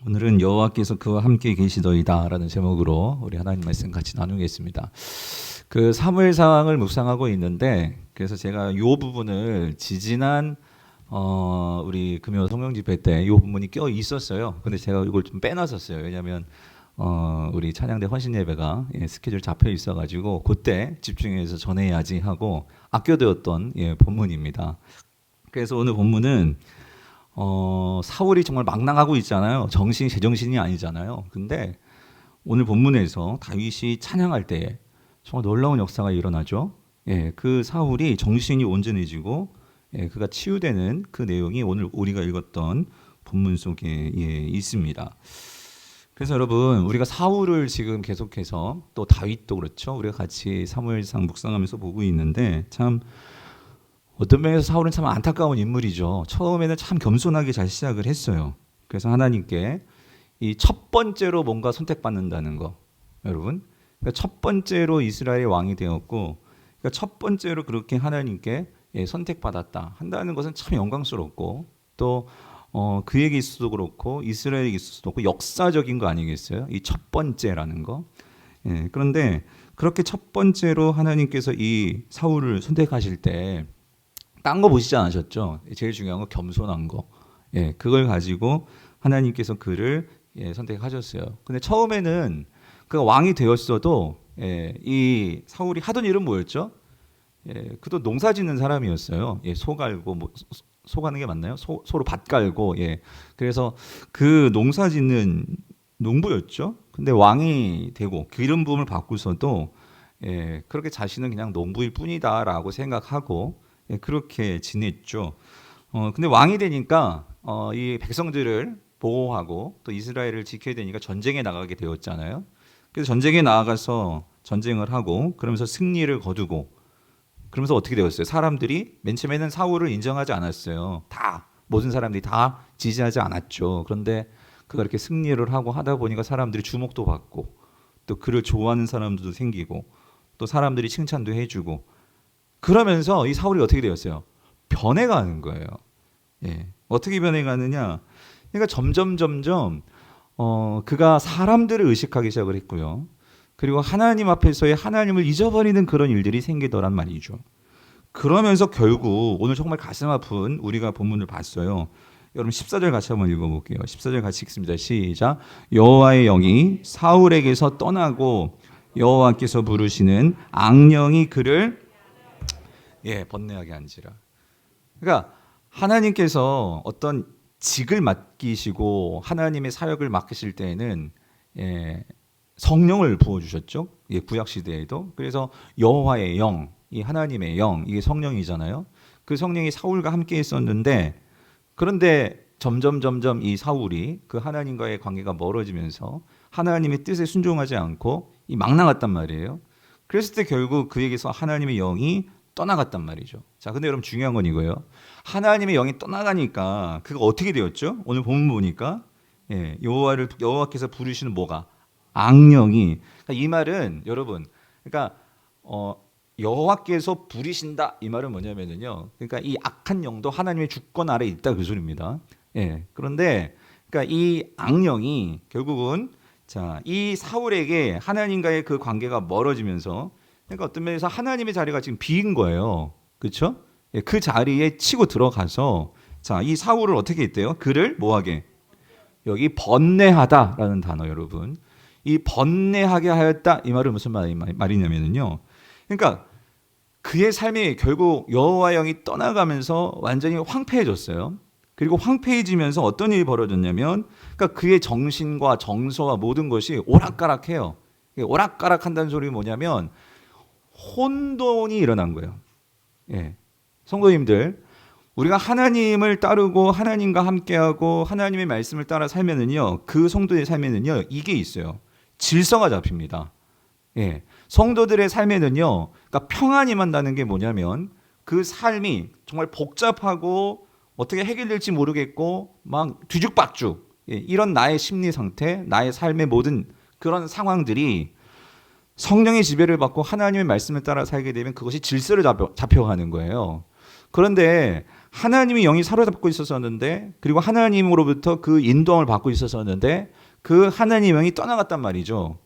오늘은 여호와께서 그와 함께 계시더이다라는 제목으로 우리 하나님 말씀 같이 나누겠습니다. 그 사무엘상을 묵상하고 있는데, 그래서 제가 이 부분을 지지난 우리 금요 성령 집회 때 이 부분이 껴 있었어요. 근데 제가 이걸 좀 빼놨었어요. 왜냐하면 우리 찬양대 헌신 예배가 스케줄 잡혀 있어가지고 그때 집중해서 전해야지 하고 아껴두었던 본문입니다. 그래서 오늘 본문은 사울이 정말 망랑하고 있잖아요. 정신이 제정신이 아니잖아요. 근데 오늘 본문에서 다윗이 찬양할 때에 정말 놀라운 역사가 일어나죠. 그 사울이 정신이 온전해지고 그가 치유되는 그 내용이 오늘 우리가 읽었던 본문 속에 있습니다. 그래서 여러분, 우리가 사울을 지금 계속해서 또 다윗도 그렇죠. 우리가 같이 사무엘상 묵상하면서 보고 있는데, 참 어떤 면에서 사울은 참 안타까운 인물이죠. 처음에는 참 겸손하게 잘 시작을 했어요. 그래서 하나님께 이 첫 번째로 뭔가 선택받는다는 거, 여러분, 그러니까 첫 번째로 이스라엘의 왕이 되었고, 그러니까 첫 번째로 그렇게 하나님께 선택받았다 한다는 것은 참 영광스럽고, 또 그에게 있어도 그렇고 이스라엘에게 있어도 그렇고 역사적인 거 아니겠어요? 이 첫 번째라는 거. 그런데 그렇게 첫 번째로 하나님께서 이 사울을 선택하실 때 딴 거 보시지 않으셨죠? 제일 중요한 건 겸손한 거. 그걸 가지고 하나님께서 그를 선택하셨어요. 근데 처음에는 그가 왕이 되었어도 이 사울이 하던 일은 뭐였죠? 그도 농사 짓는 사람이었어요. 소 갈고 소 가는 게 맞나요? 소로 밭 갈고 그래서 그 농사 짓는 농부였죠. 근데 왕이 되고 기름 부음을 받고서도 그렇게 자신은 그냥 농부일 뿐이다라고 생각하고 그렇게 지냈죠. 근데 왕이 되니까 이 백성들을 보호하고 또 이스라엘을 지켜야 되니까 전쟁에 나가게 되었잖아요. 그래서 전쟁에 나아가서 전쟁을 하고 그러면서 승리를 거두고, 그러면서 어떻게 되었어요? 사람들이 맨 처음에는 사울을 인정하지 않았어요. 모든 사람들이 다 지지하지 않았죠. 그런데 그가 이렇게 승리를 하고 하다 보니까 사람들이 주목도 받고 또 그를 좋아하는 사람들도 생기고 또 사람들이 칭찬도 해주고, 그러면서 이 사울이 어떻게 되었어요? 변해가는 거예요. 어떻게 변해가느냐? 그러니까 점점 그가 사람들을 의식하기 시작을 했고요. 그리고 하나님 앞에서의 하나님을 잊어버리는 그런 일들이 생기더란 말이죠. 그러면서 결국 오늘 정말 가슴 아픈 우리가 본문을 봤어요. 여러분 14절 같이 한번 읽어볼게요. 14절 같이 읽습니다. 시작. 여호와의 영이 사울에게서 떠나고 여호와께서 부르시는 악령이 그를 번뇌하게 한지라. 그러니까 하나님께서 어떤 직을 맡기시고 하나님의 사역을 맡기실 때에는 성령을 부어주셨죠. 구약 시대에도. 그래서 여호와의 영, 이 하나님의 영, 이게 성령이잖아요. 그 성령이 사울과 함께 있었는데, 그런데 점점 이 사울이 그 하나님과의 관계가 멀어지면서 하나님의 뜻에 순종하지 않고 망나갔단 말이에요. 그랬을 때 결국 그에게서 하나님의 영이 떠나갔단 말이죠. 자, 근데 여러분 중요한 건 이거예요. 하나님의 영이 떠나가니까 그가 어떻게 되었죠? 오늘 본문 보니까 여호와께서 부르시는 뭐가? 악령이. 그러니까 이 말은 여러분, 그러니까 여호와께서 부리신다 이 말은 뭐냐면요. 그러니까 이 악한 영도 하나님의 주권 아래 있다 그 소리입니다. 그런데 그러니까 이 악령이 결국은 이 사울에게 하나님과의 그 관계가 멀어지면서, 그러니까 어떤 면에서 하나님의 자리가 지금 비인 거예요. 그렇죠? 그 자리에 치고 들어가서 이 사울을 어떻게 했대요? 그를 뭐하게? 여기 번뇌하다라는 단어 여러분. 이 번뇌하게 하였다 이 말은 무슨 말이냐면요. 그러니까 그의 삶이 결국 여호와의 영이 떠나가면서 완전히 황폐해졌어요. 그리고 황폐해지면서 어떤 일이 벌어졌냐면, 그러니까 그의 정신과 정서와 모든 것이 오락가락해요. 오락가락한다는 소리가 뭐냐면 혼돈이 일어난 거예요. 성도님들, 우리가 하나님을 따르고 하나님과 함께하고 하나님의 말씀을 따라 살면은요, 그 성도의 삶에는요 이게 있어요. 질서가 잡힙니다. 성도들의 삶에는요, 그러니까 평안이 임한다는 게 뭐냐면 그 삶이 정말 복잡하고 어떻게 해결될지 모르겠고 막 뒤죽박죽 이런 나의 심리 상태, 나의 삶의 모든 그런 상황들이 성령의 지배를 받고 하나님의 말씀을 따라 살게 되면 그것이 질서를 잡혀가는 거예요. 그런데 하나님이 영이 사로잡고 있었었는데, 그리고 하나님으로부터 그 인도함을 받고 있었었는데 그 하나님 영이 떠나갔단 말이죠.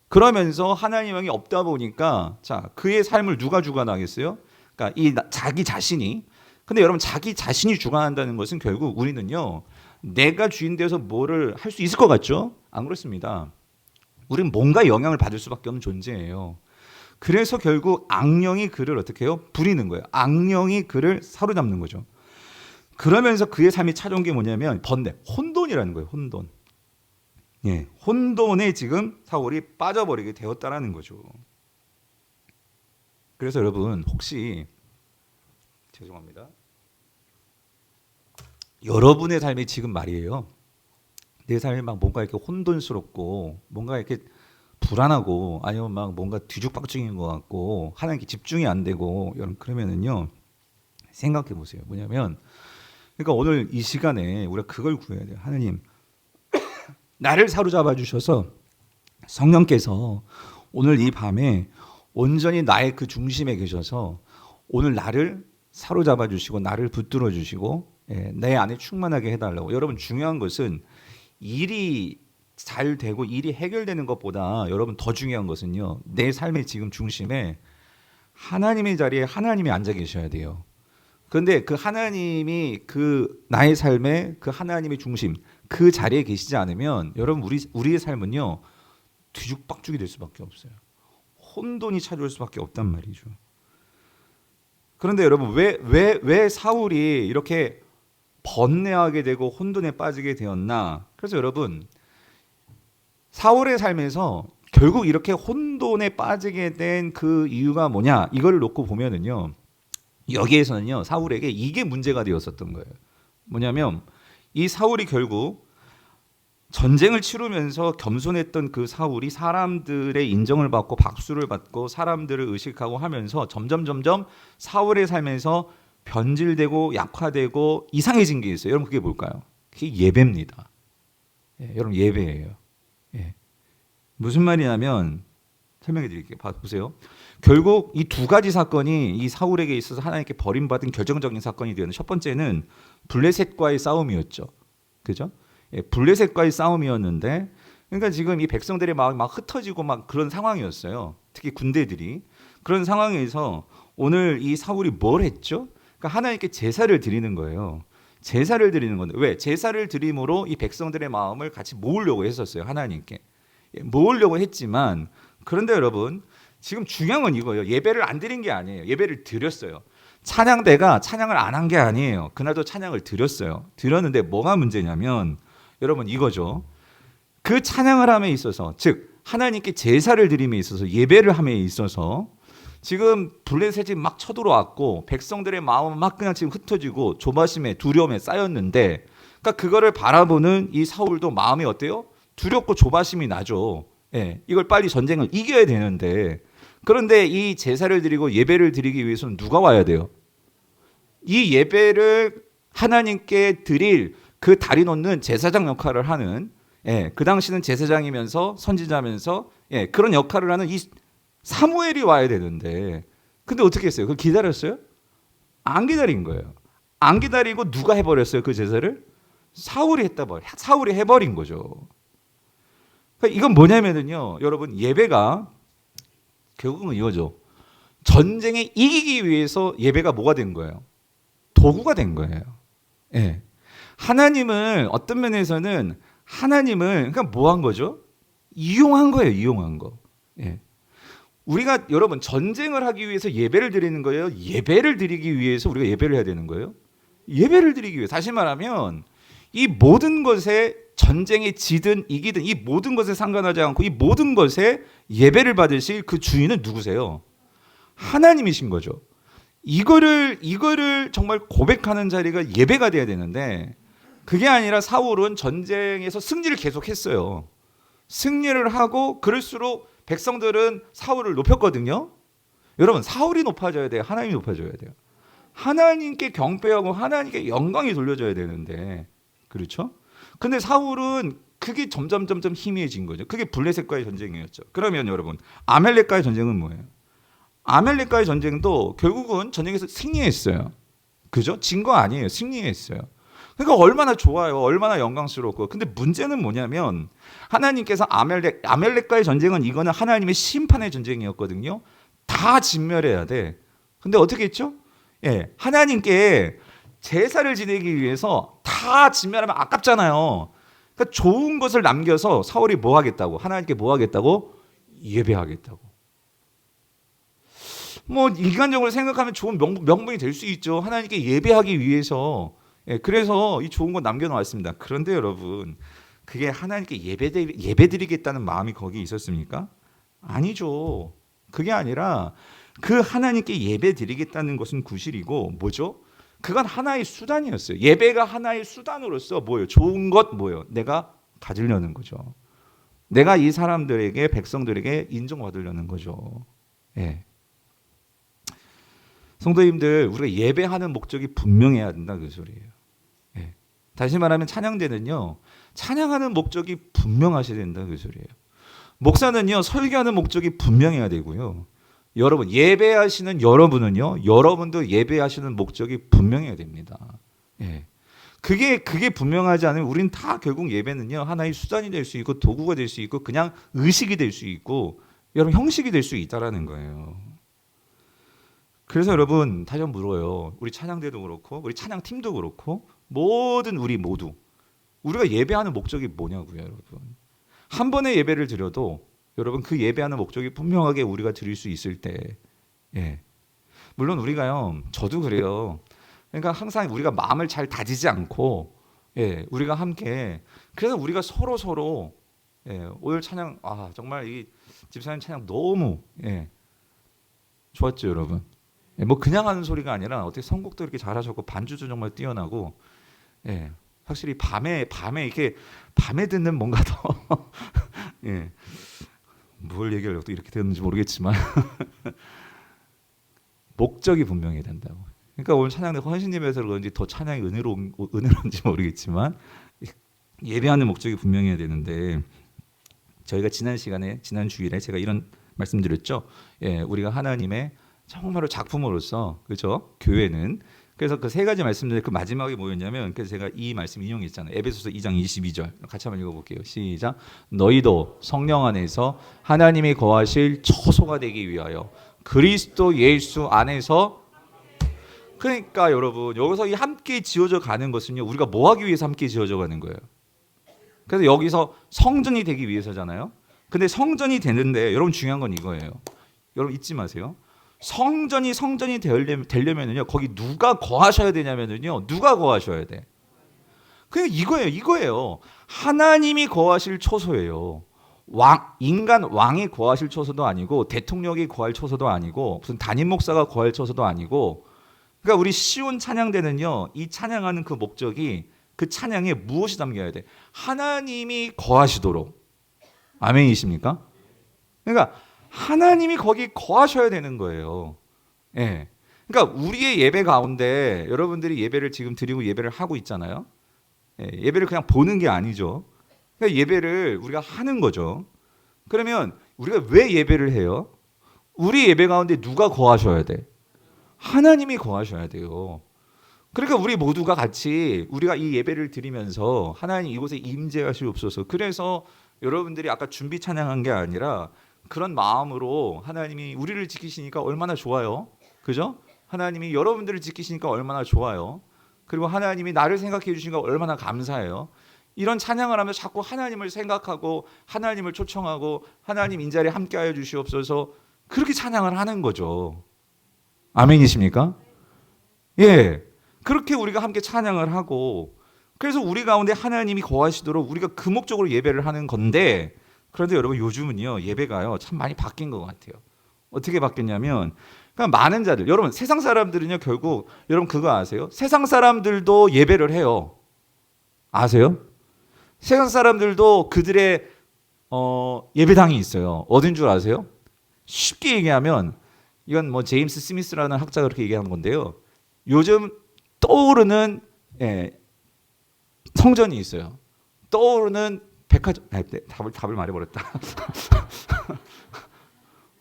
그러면서 하나님 영이 없다 보니까 자, 그의 삶을 누가 주관하겠어요? 그러니까 자기 자신이. 근데 여러분, 자기 자신이 주관한다는 것은 결국 우리는요, 내가 주인 되어서 뭐를 할 수 있을 것 같죠? 안 그렇습니다. 우리는 뭔가 영향을 받을 수밖에 없는 존재예요. 그래서 결국 악령이 그를 어떻게 해요? 부리는 거예요. 악령이 그를 사로잡는 거죠. 그러면서 그의 삶이 찾아온 게 뭐냐면 번뇌, 혼돈이라는 거예요. 혼돈. 예, 혼돈에 지금 사울이 빠져버리게 되었다라는 거죠. 그래서 여러분, 혹시 죄송합니다. 여러분의 삶이 지금 말이에요, 내 삶이 막 뭔가 이렇게 혼돈스럽고 뭔가 이렇게 불안하고 아니면 막 뭔가 뒤죽박죽인 것 같고 하나님께 집중이 안 되고, 여러분 그러면은요, 생각해 보세요. 뭐냐면, 그러니까 오늘 이 시간에 우리가 그걸 구해야 돼요. 하나님, 나를 사로잡아 주셔서 성령께서 오늘 이 밤에 온전히 나의 그 중심에 계셔서 오늘 나를 사로잡아 주시고 나를 붙들어 주시고, 내 안에 충만하게 해달라고. 여러분, 중요한 것은 일이 잘 되고 일이 해결되는 것보다 여러분 더 중요한 것은요, 내 삶의 지금 중심에 하나님의 자리에 하나님이 앉아 계셔야 돼요. 그런데 그 하나님이 그 나의 삶의 그 하나님의 중심, 그 자리에 계시지 않으면 여러분, 우리의 삶은요, 뒤죽박죽이 될 수밖에 없어요. 혼돈이 찾아올 수밖에 없단 말이죠. 그런데 여러분, 왜 사울이 이렇게 번뇌하게 되고 혼돈에 빠지게 되었나? 그래서 여러분, 사울의 삶에서 결국 이렇게 혼돈에 빠지게 된 그 이유가 뭐냐? 이걸 놓고 보면은요, 여기에서는요, 사울에게 이게 문제가 되었었던 거예요. 뭐냐면, 이 사울이 결국 전쟁을 치르면서 겸손했던 그 사울이 사람들의 인정을 받고 박수를 받고 사람들을 의식하고 하면서 점점 사울의 삶에서 변질되고 약화되고 이상해진 게 있어요. 여러분, 그게 뭘까요? 그게 예배입니다. 여러분, 예배예요. 무슨 말이냐면 설명해 드릴게요. 보세요. 결국 이 두 가지 사건이 이 사울에게 있어서 하나님께 버림받은 결정적인 사건이 되는, 첫 번째는 블레셋과의 싸움이었죠. 그죠? 블레셋과의 싸움이었는데, 그러니까 지금 이 백성들의 마음이 막 흩어지고 막 그런 상황이었어요. 특히 군대들이. 그런 상황에서 오늘 이 사울이 뭘 했죠? 그러니까 하나님께 제사를 드리는 거예요. 제사를 드리는 건데, 왜? 제사를 드림으로 이 백성들의 마음을 같이 모으려고 했었어요. 하나님께. 모으려고 했지만, 그런데 여러분, 지금 중요한 건 이거예요. 예배를 안 드린 게 아니에요. 예배를 드렸어요. 찬양대가 찬양을 안 한 게 아니에요. 그날도 찬양을 드렸어요. 드렸는데 뭐가 문제냐면, 여러분, 이거죠. 그 찬양을 함에 있어서, 즉 하나님께 제사를 드림에 있어서, 예배를 함에 있어서 지금 블레셋이 막 쳐들어왔고 백성들의 마음은 막 그냥 지금 흩어지고 조바심에 두려움에 쌓였는데, 그러니까 그거를 바라보는 이 사울도 마음이 어때요? 두렵고 조바심이 나죠. 이걸 빨리 전쟁을 이겨야 되는데, 그런데 이 제사를 드리고 예배를 드리기 위해서는 누가 와야 돼요? 이 예배를 하나님께 드릴 그 다리 놓는 제사장 역할을 하는, 그 당시는 제사장이면서 선지자면서 그런 역할을 하는 이 사무엘이 와야 되는데, 근데 어떻게 했어요? 그걸 기다렸어요? 안 기다린 거예요. 안 기다리고 누가 해버렸어요? 그 제사를? 사울이 해버린 거죠. 그러니까 이건 뭐냐면요, 여러분, 예배가 결국은 이거죠. 전쟁에 이기기 위해서 예배가 뭐가 된 거예요? 도구가 된 거예요. 하나님을 어떤 면에서는 하나님을 그러니까 뭐 한 거죠? 이용한 거예요. 이용한 거. 우리가 여러분 전쟁을 하기 위해서 예배를 드리는 거예요? 예배를 드리기 위해서 우리가 예배를 해야 되는 거예요? 예배를 드리기 위해. 다시 말하면 이 모든 것에, 전쟁에 지든 이기든 이 모든 것에 상관하지 않고 이 모든 것에 예배를 받으실 그 주인은 누구세요? 하나님이신 거죠. 이거를 정말 고백하는 자리가 예배가 돼야 되는데, 그게 아니라 사울은 전쟁에서 승리를 계속했어요. 승리를 하고 그럴수록 백성들은 사울을 높였거든요. 여러분, 사울이 높아져야 돼요? 하나님이 높아져야 돼요? 하나님께 경배하고 하나님께 영광이 돌려져야 되는데, 그렇죠? 근데 사울은 그게 점점 희미해진 거죠. 그게 블레셋과의 전쟁이었죠. 그러면 여러분, 아말렉과의 전쟁은 뭐예요? 아말렉과의 전쟁도 결국은 전쟁에서 승리했어요. 그죠? 진 거 아니에요. 승리했어요. 그러니까 얼마나 좋아요. 얼마나 영광스럽고. 근데 문제는 뭐냐면 하나님께서 아멜렉과의 전쟁은 이거는 하나님의 심판의 전쟁이었거든요. 다 진멸해야 돼. 근데 어떻게 했죠? 예, 하나님께 제사를 지내기 위해서 다 진멸하면 아깝잖아요. 그러니까 좋은 것을 남겨서 사울이 뭐 하겠다고? 하나님께 뭐 하겠다고? 예배하겠다고. 뭐 인간적으로 생각하면 좋은 명분이 될 수 있죠. 하나님께 예배하기 위해서. 예, 그래서 이 좋은 거 남겨놓았습니다. 그런데 여러분, 그게 하나님께 예배드리겠다는 마음이 거기 있었습니까? 아니죠. 그게 아니라 그 하나님께 예배드리겠다는 것은 구실이고 뭐죠? 그건 하나의 수단이었어요. 예배가 하나의 수단으로서 뭐예요? 좋은 것 뭐예요? 내가 가지려는 거죠. 내가 이 사람들에게 백성들에게 인정받으려는 거죠. 예. 성도님들, 우리가 예배하는 목적이 분명해야 된다 그 소리예요. 예. 다시 말하면 찬양대는요, 찬양하는 목적이 분명하셔야 된다 그 소리예요. 목사는요, 설교하는 목적이 분명해야 되고요. 여러분, 예배하시는 여러분은요, 여러분도 예배하시는 목적이 분명해야 됩니다. 예. 그게 분명하지 않으면 우리는 다 결국 예배는요, 하나의 수단이 될 수 있고 도구가 될 수 있고 그냥 의식이 될 수 있고 여러분 형식이 될 수 있다라는 거예요. 그래서 여러분 다시 한번 물어요. 우리 찬양대도 그렇고 우리 찬양팀도 그렇고 모든 우리 모두 우리가 예배하는 목적이 뭐냐고요, 여러분. 한 번의 예배를 드려도 여러분 그 예배하는 목적이 분명하게 우리가 드릴 수 있을 때, 예. 물론 우리가요, 저도 그래요. 그러니까 항상 우리가 마음을 잘 다지지 않고, 예, 우리가 함께 그래서 우리가 서로 예, 오늘 찬양 정말 이 집사님 찬양 너무 예, 좋았죠, 여러분. 예, 뭐 그냥 하는 소리가 아니라 어떻게 선곡도 이렇게 잘하셨고 반주도 정말 뛰어나고, 예, 확실히 밤에 이렇게 밤에 듣는 뭔가 더 예, 뭘 얘기하려고 또 이렇게 되었는지 모르겠지만 목적이 분명해야 된다고. 그러니까 오늘 찬양대 헌신 예배에서 그런지 더 찬양이 은혜로운지 모르겠지만 예배하는 목적이 분명해야 되는데 저희가 지난 주일에 제가 이런 말씀드렸죠. 예, 우리가 하나님의 정말로 작품으로서 그죠? 교회는 그래서 그 세 가지 말씀들 그 마지막에 뭐였냐면 그래서 제가 이 말씀 인용했잖아요. 에베소서 2장 22절 같이 한번 읽어볼게요. 시작. 너희도 성령 안에서 하나님이 거하실 처소가 되기 위하여 그리스도 예수 안에서. 그러니까 여러분 여기서 이 함께 지어져 가는 것은요 우리가 뭐 하기 위해서 함께 지어져 가는 거예요. 그래서 여기서 성전이 되기 위해서잖아요. 근데 성전이 되는데 여러분 중요한 건 이거예요. 여러분 잊지 마세요. 성전이 되려면은요 거기 누가 거하셔야 되냐면은요 누가 거하셔야 돼. 그냥 이거예요. 하나님이 거하실 처소예요. 인간 왕이 거하실 처소도 아니고 대통령이 거할 처소도 아니고 무슨 담임 목사가 거할 처소도 아니고. 그러니까 우리 시온 찬양대는요 이 찬양하는 그 목적이 그 찬양에 무엇이 담겨야 돼? 하나님이 거하시도록. 아멘이십니까? 그러니까 하나님이 거기 거하셔야 되는 거예요. 예. 그러니까 우리의 예배 가운데 여러분들이 예배를 지금 드리고 예배를 하고 있잖아요. 예, 예배를 그냥 보는 게 아니죠. 그러니까 예배를 우리가 하는 거죠. 그러면 우리가 왜 예배를 해요? 우리 예배 가운데 누가 거하셔야 돼? 하나님이 거하셔야 돼요. 그러니까 우리 모두가 같이 우리가 이 예배를 드리면서 하나님 이곳에 임재하시옵소서. 그래서 여러분들이 아까 준비 찬양한 게 아니라 그런 마음으로 하나님이 우리를 지키시니까 얼마나 좋아요. 그죠? 하나님이 여러분들을 지키시니까 얼마나 좋아요. 그리고 하나님이 나를 생각해 주시니까 얼마나 감사해요. 이런 찬양을 하면서 자꾸 하나님을 생각하고 하나님을 초청하고 하나님 인자리에 함께하여 주시옵소서. 그렇게 찬양을 하는 거죠. 아멘이십니까? 예, 그렇게 우리가 함께 찬양을 하고 그래서 우리 가운데 하나님이 거하시도록 우리가 그 목적으로 예배를 하는 건데 그런데 여러분 요즘은요 예배가요 참 많이 바뀐 것 같아요. 어떻게 바뀌었냐면 그러니까 많은 자들 여러분 세상 사람들은요 결국 여러분 그거 아세요? 세상 사람들도 예배를 해요. 아세요? 세상 사람들도 그들의 예배당이 있어요. 어딘 줄 아세요? 쉽게 얘기하면 이건 뭐 제임스 스미스라는 학자가 그렇게 얘기하는 건데요. 요즘 떠오르는 성전이 있어요. 떠오르는 백화점. 답을 말해버렸다.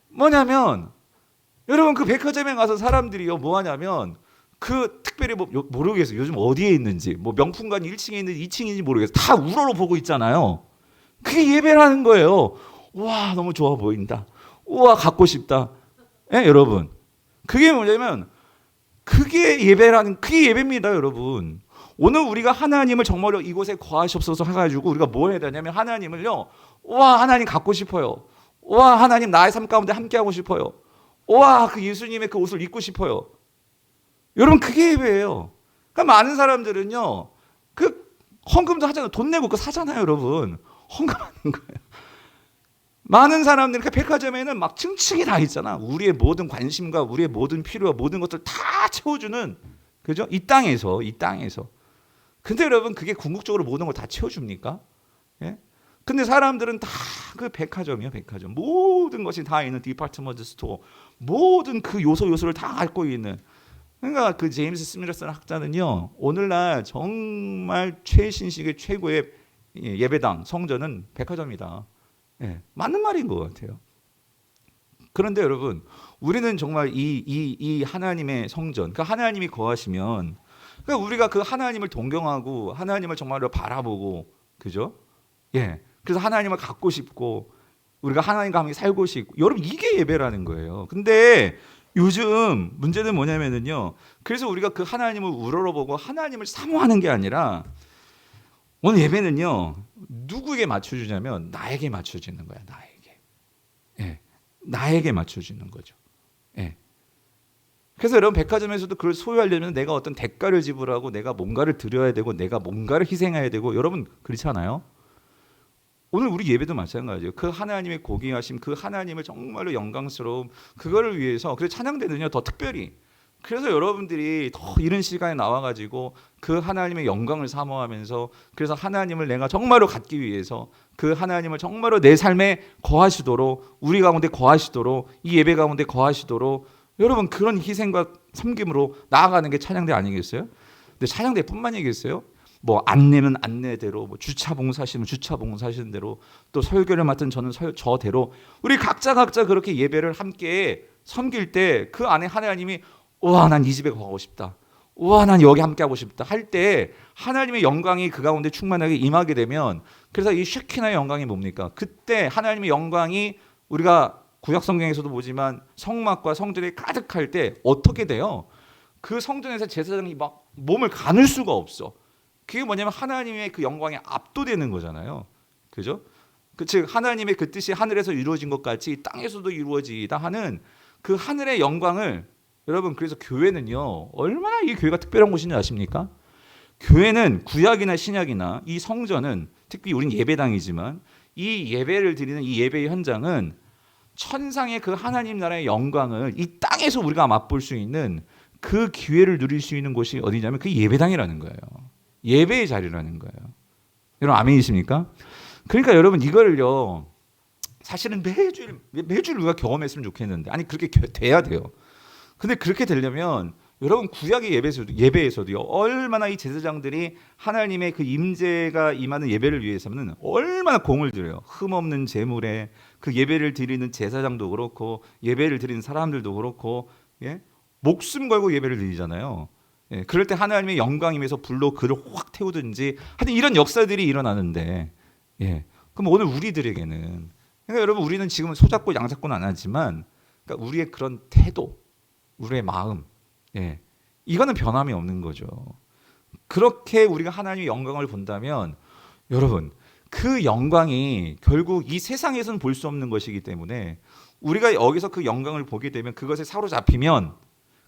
뭐냐면 여러분 그 백화점에 가서 사람들이요 뭐 하냐면 그 특별히 뭐 모르겠어요. 요즘 어디에 있는지 뭐 명품관 1층에 있는지 2층인지 모르겠어요. 다 우러러 보고 있잖아요. 그게 예배라는 거예요. 와 너무 좋아 보인다. 우와 갖고 싶다. 예, 여러분 그게 뭐냐면 그게 예배입니다, 여러분. 오늘 우리가 하나님을 정말로 이곳에 거하시옵소서 해가지고 우리가 뭘 해야 되냐면 하나님을요. 와 하나님 갖고 싶어요. 와 하나님 나의 삶 가운데 함께하고 싶어요. 와 그 예수님의 그 옷을 입고 싶어요. 여러분 그게 예배예요. 그러니까 많은 사람들은요. 그 헌금도 하잖아요. 돈 내고 그거 사잖아요, 여러분. 헌금하는 거예요. 많은 사람들이 그 백화점에는 막 층층이 다 있잖아. 우리의 모든 관심과 우리의 모든 필요와 모든 것들 다 채워주는 그죠? 이 땅에서. 근데 여러분 그게 궁극적으로 모든 걸 다 채워줍니까? 예? 근데 사람들은 다 그 백화점이요, 백화점. 모든 것이 다 있는 디파트먼트 스토어. 모든 그 요소를 다 갖고 있는. 그러니까 그 제임스 스미더슨 학자는요. 오늘날 정말 최신식의 최고의 예배당 성전은 백화점이다. 예, 맞는 말인 것 같아요. 그런데 여러분, 우리는 정말 이 하나님의 성전, 그 하나님이 거하시면, 그러니까 우리가 그 하나님을 동경하고 하나님을 정말로 바라보고, 그죠? 예, 그래서 하나님을 갖고 싶고, 우리가 하나님과 함께 살고 싶고, 여러분 이게 예배라는 거예요. 근데 요즘 문제는 뭐냐면은요, 그래서 우리가 그 하나님을 우러러보고 하나님을 사모하는 게 아니라 오늘 예배는요 누구에게 맞춰주냐면 나에게 맞춰지는 거야. 나에게. 예, 나에게 맞춰지는 거죠. 예. 그래서 여러분 백화점에서도 그걸 소유하려면 내가 어떤 대가를 지불하고 내가 뭔가를 드려야 되고 내가 뭔가를 희생해야 되고 여러분 그렇지 않아요? 오늘 우리 예배도 마찬가지예요. 그 하나님의 고귀하심, 그 하나님을 정말로 영광스러움 그거를 위해서 그래서 찬양대는요 더 특별히 그래서 여러분들이 더 이런 시간에 나와가지고 그 하나님의 영광을 사모하면서 그래서 하나님을 내가 정말로 갖기 위해서 그 하나님을 정말로 내 삶에 거하시도록 우리 가운데 거하시도록 이 예배 가운데 거하시도록 여러분 그런 희생과 섬김으로 나아가는 게 찬양대 아니겠어요? 근데 찬양대뿐만이겠어요? 뭐 안내면 안내대로 뭐 주차 봉사하시면 주차 봉사하시는 대로 또 설교를 맡은 저는 저대로 우리 각자 그렇게 예배를 함께 섬길 때 그 안에 하나님이 와, 난 이 집에 가고 싶다. 와, 난 여기 함께 하고 싶다. 할 때 하나님의 영광이 그 가운데 충만하게 임하게 되면 그래서 이 쉐키나의 영광이 뭡니까? 그때 하나님의 영광이 우리가 구약 성경에서도 보지만 성막과 성전에 가득할 때 어떻게 돼요? 그 성전에서 제사장이 막 몸을 가눌 수가 없어. 그게 뭐냐면 하나님의 그 영광에 압도되는 거잖아요. 그죠? 즉 하나님의 그 뜻이 하늘에서 이루어진 것 같이 땅에서도 이루어지다 하는 그 하늘의 영광을 여러분 그래서 교회는요 얼마나 이 교회가 특별한 곳인지 아십니까? 교회는 구약이나 신약이나 이 성전은 특히 우린 예배당이지만 이 예배를 드리는 이 예배의 현장은 천상의 그 하나님 나라의 영광을 이 땅에서 우리가 맛볼 수 있는 그 기회를 누릴 수 있는 곳이 어디냐면 그 예배당이라는 거예요. 예배의 자리라는 거예요. 여러분 아멘이십니까? 그러니까 여러분 이거를요 사실은 매주 우리가 경험했으면 좋겠는데 아니 그렇게 돼야 돼요. 근데 그렇게 되려면 여러분 구약의 예배에서도요 얼마나 이 제사장들이 하나님의 그 임재가 임하는 예배를 위해서는 얼마나 공을 들여요. 흠없는 제물에 그 예배를 드리는 제사장도 그렇고 예배를 드리는 사람들도 그렇고 예? 목숨 걸고 예배를 드리잖아요. 예, 그럴 때 하나님의 영광임에서 불로 그를 확 태우든지 하여튼 이런 역사들이 일어나는데 예, 그럼 오늘 우리들에게는 그러니까 여러분 우리는 지금 소잡고 양잡고는 안 하지만 그러니까 우리의 그런 태도 우리의 마음 예, 이거는 변함이 없는 거죠. 그렇게 우리가 하나님의 영광을 본다면 여러분 그 영광이 결국 이 세상에서는 볼 수 없는 것이기 때문에 우리가 여기서 그 영광을 보게 되면 그것에 사로잡히면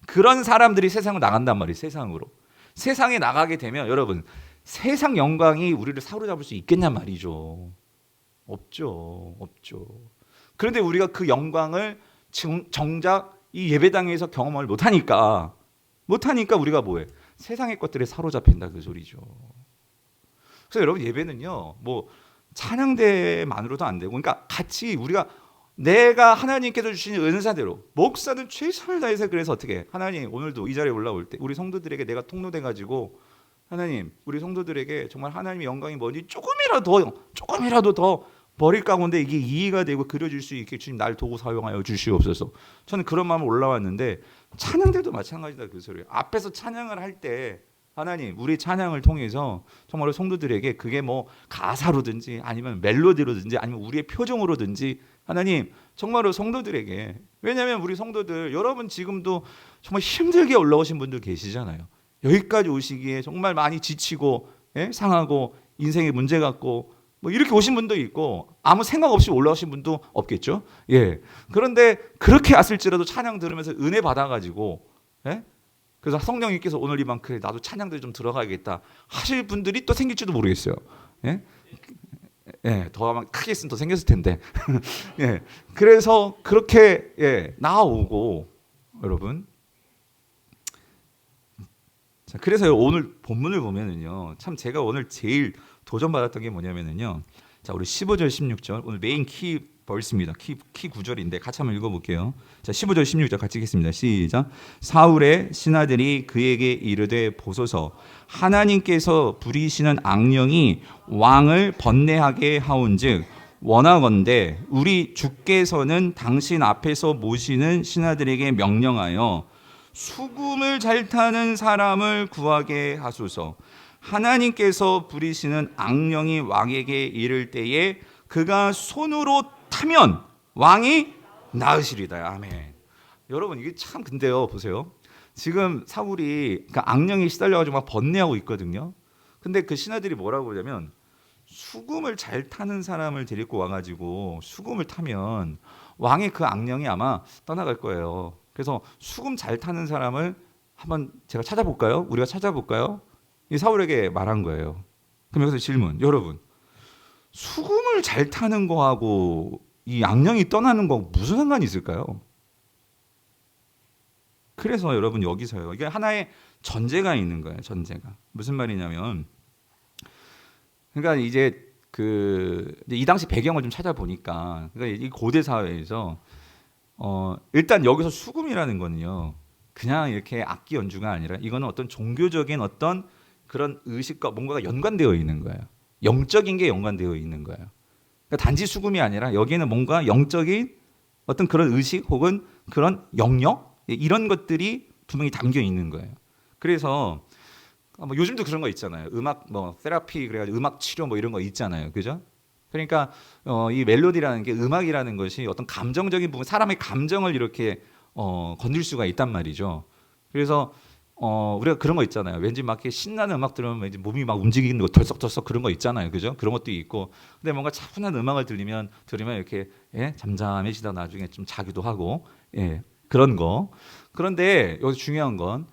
그런 사람들이 세상으로 나간단 말이에요. 세상에 나가게 되면 여러분 세상 영광이 우리를 사로잡을 수 있겠냔 말이죠. 없죠. 그런데 우리가 그 영광을 정작 이 예배당에서 경험을 못하니까 우리가 뭐해? 세상의 것들에 사로잡힌다 그 소리죠. 그래서 여러분 예배는요 뭐 찬양대만으로도 안 되고 그러니까 같이 우리가 내가 하나님께서 주신 은사대로 목사는 최선을 다해서 그래서 어떻게 하나님 오늘도 이 자리에 올라올 때 우리 성도들에게 내가 통로돼 가지고 하나님 우리 성도들에게 정말 하나님의 영광이 뭔지 조금이라도 더 머리 가운데 이게 이해가 되고 그려질 수 있게 주님 날 도구 사용하여 주시옵소서. 저는 그런 마음으로 올라왔는데 찬양들도 마찬가지다 그 소리예요. 앞에서 찬양을 할 때 하나님 우리 찬양을 통해서 정말로 성도들에게 그게 뭐 가사로든지 아니면 멜로디로든지 아니면 우리의 표정으로든지 하나님 정말로 성도들에게, 왜냐하면 우리 성도들 여러분 지금도 정말 힘들게 올라오신 분들 계시잖아요. 여기까지 오시기에 정말 많이 지치고 상하고 인생에 문제 갖고 뭐 이렇게 오신 분도 있고 아무 생각 없이 올라오신 분도 없겠죠. 그런데 그렇게 왔을지라도 찬양 들으면서 은혜 받아가지고 그래서 성령님께서 오늘 이만 그래 나도 찬양들 좀 들어가야겠다 하실 분들이 또 생길지도 모르겠어요. 더 아마 크게 했으면 더 생겼을 텐데. 그래서 그렇게 나오고 여러분. 자, 그래서 오늘 본문을 보면은요, 참 제가 오늘 제일 도전받았던 게 뭐냐면은요, 자 우리 15절 16절 오늘 메인 키 벌스입니다. 키 구절인데 같이 한번 읽어볼게요. 자 15절 16절 같이 읽겠습니다. 시작. 사울의 신하들이 그에게 이르되 보소서 하나님께서 부리시는 악령이 왕을 번뇌하게 하온즉 원하건대 우리 주께서는 당신 앞에서 모시는 신하들에게 명령하여 수금을 잘 타는 사람을 구하게 하소서. 하나님께서 부리시는 악령이 왕에게 이를 때에 그가 손으로 타면 왕이 나으시리다. 아멘. 여러분 이게 참 근데요 보세요. 지금 사울이 그러니까 악령이 시달려가지고 막 번뇌하고 있거든요. 근데 그 신하들이 뭐라고 하냐면 수금을 잘 타는 사람을 데리고 와가지고 수금을 타면 왕의 그 악령이 아마 떠나갈 거예요. 그래서 수금 잘 타는 사람을 한번 제가 찾아볼까요? 우리가 찾아볼까요? 이 사울에게 말한 거예요. 그럼 여기서 질문, 여러분 수금을 잘 타는 거하고 이 악령이 떠나는 거 무슨 상관이 있을까요? 그래서 여러분 여기서요, 이게 하나의 전제가 있는 거예요. 전제가 무슨 말이냐면, 그러니까 이제 이 당시 배경을 좀 찾아보니까, 그러니까 이 고대 사회에서 일단 여기서 수금이라는 거는요, 그냥 이렇게 악기 연주가 아니라 이거는 어떤 종교적인 어떤 그런 의식과 뭔가가 연관되어 있는 거예요. 영적인 게 연관되어 있는 거예요. 그러니까 단지 수금이 아니라 여기에는 뭔가 영적인 어떤 그런 의식 혹은 그런 영역 이런 것들이 분명히 담겨 있는 거예요. 그래서 뭐 요즘도 그런 거 있잖아요. 음악 뭐 테라피 그래가지고 음악 치료 뭐 이런 거 있잖아요. 그죠? 그러니까 이 멜로디라는 게 음악이라는 것이 어떤 감정적인 부분, 사람의 감정을 이렇게 건들 수가 있단 말이죠. 그래서 우리가 그런 거 있잖아요. 왠지 막 이렇게 신나는 음악 들으면 왠지 몸이 막 움직이는 거 덜썩덜썩 그런 거 있잖아요. 그죠? 그런 것도 있고. 근데 뭔가 차분한 음악을 들으면 이렇게 잠잠해지다 나중에 좀 자기도 하고 그런 거. 그런데 여기서 중요한 건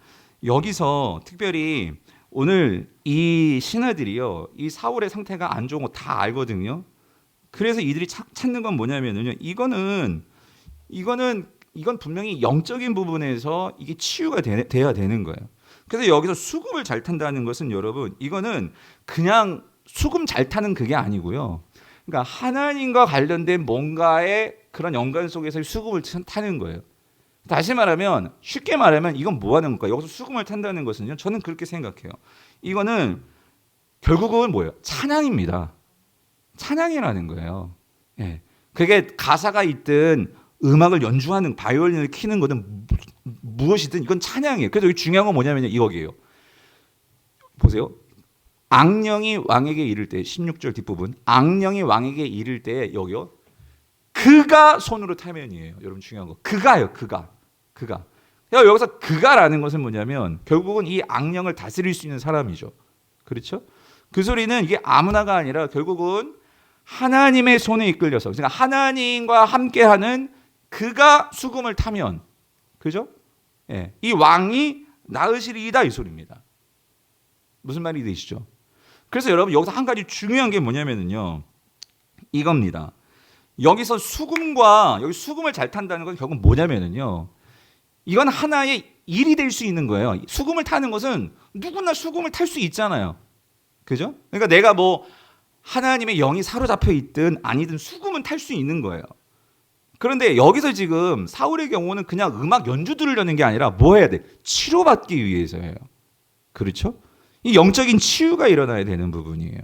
여기서 특별히 오늘 이 신하들이요, 이 사울의 상태가 안 좋은 거 다 알거든요. 그래서 이들이 찾는 건 뭐냐면요, 이건 분명히 영적인 부분에서 이게 치유가 돼야 되는 거예요. 그래서 여기서 수금을 잘 탄다는 것은 여러분, 이거는 그냥 수금 잘 타는 그게 아니고요. 그러니까 하나님과 관련된 뭔가의 그런 연관 속에서 수금을 타는 거예요. 다시 말하면, 쉽게 말하면 이건 뭐 하는 걸까? 여기서 수금을 탄다는 것은요, 저는 그렇게 생각해요. 이거는 결국은 뭐예요? 찬양입니다. 찬양이라는 거예요. 그게 가사가 있든 음악을 연주하는 바이올린을 키는 거든 무엇이든 이건 찬양이에요. 그래서 여기 중요한 건 뭐냐면 이거예요. 보세요. 악령이 왕에게 이를 때 16절 뒷부분, 악령이 왕에게 이를 때 여기요, 그가 손으로 타면이에요. 여러분 중요한 거 그가요. 그가. 여기서 그가라는 것은 뭐냐면 결국은 이 악령을 다스릴 수 있는 사람이죠. 그렇죠? 그 소리는 이게 아무나가 아니라 결국은 하나님의 손에 이끌려서, 그러니까 하나님과 함께하는 그가 수금을 타면, 그죠? 이 왕이 나으시리이다 이 소리입니다. 무슨 말이 되시죠? 그래서 여러분 여기서 한 가지 중요한 게 뭐냐면요, 이겁니다. 여기서 여기 수금을 잘 탄다는 건 결국 뭐냐면요, 이건 하나의 일이 될 수 있는 거예요. 수금을 타는 것은 누구나 수금을 탈 수 있잖아요. 그죠? 그러니까 내가 뭐 하나님의 영이 사로잡혀 있든 아니든 수금은 탈 수 있는 거예요. 그런데 여기서 지금 사울의 경우는 그냥 음악 연주 들으려는 게 아니라 뭐 해야 돼? 치료받기 위해서예요. 그렇죠? 이 영적인 치유가 일어나야 되는 부분이에요.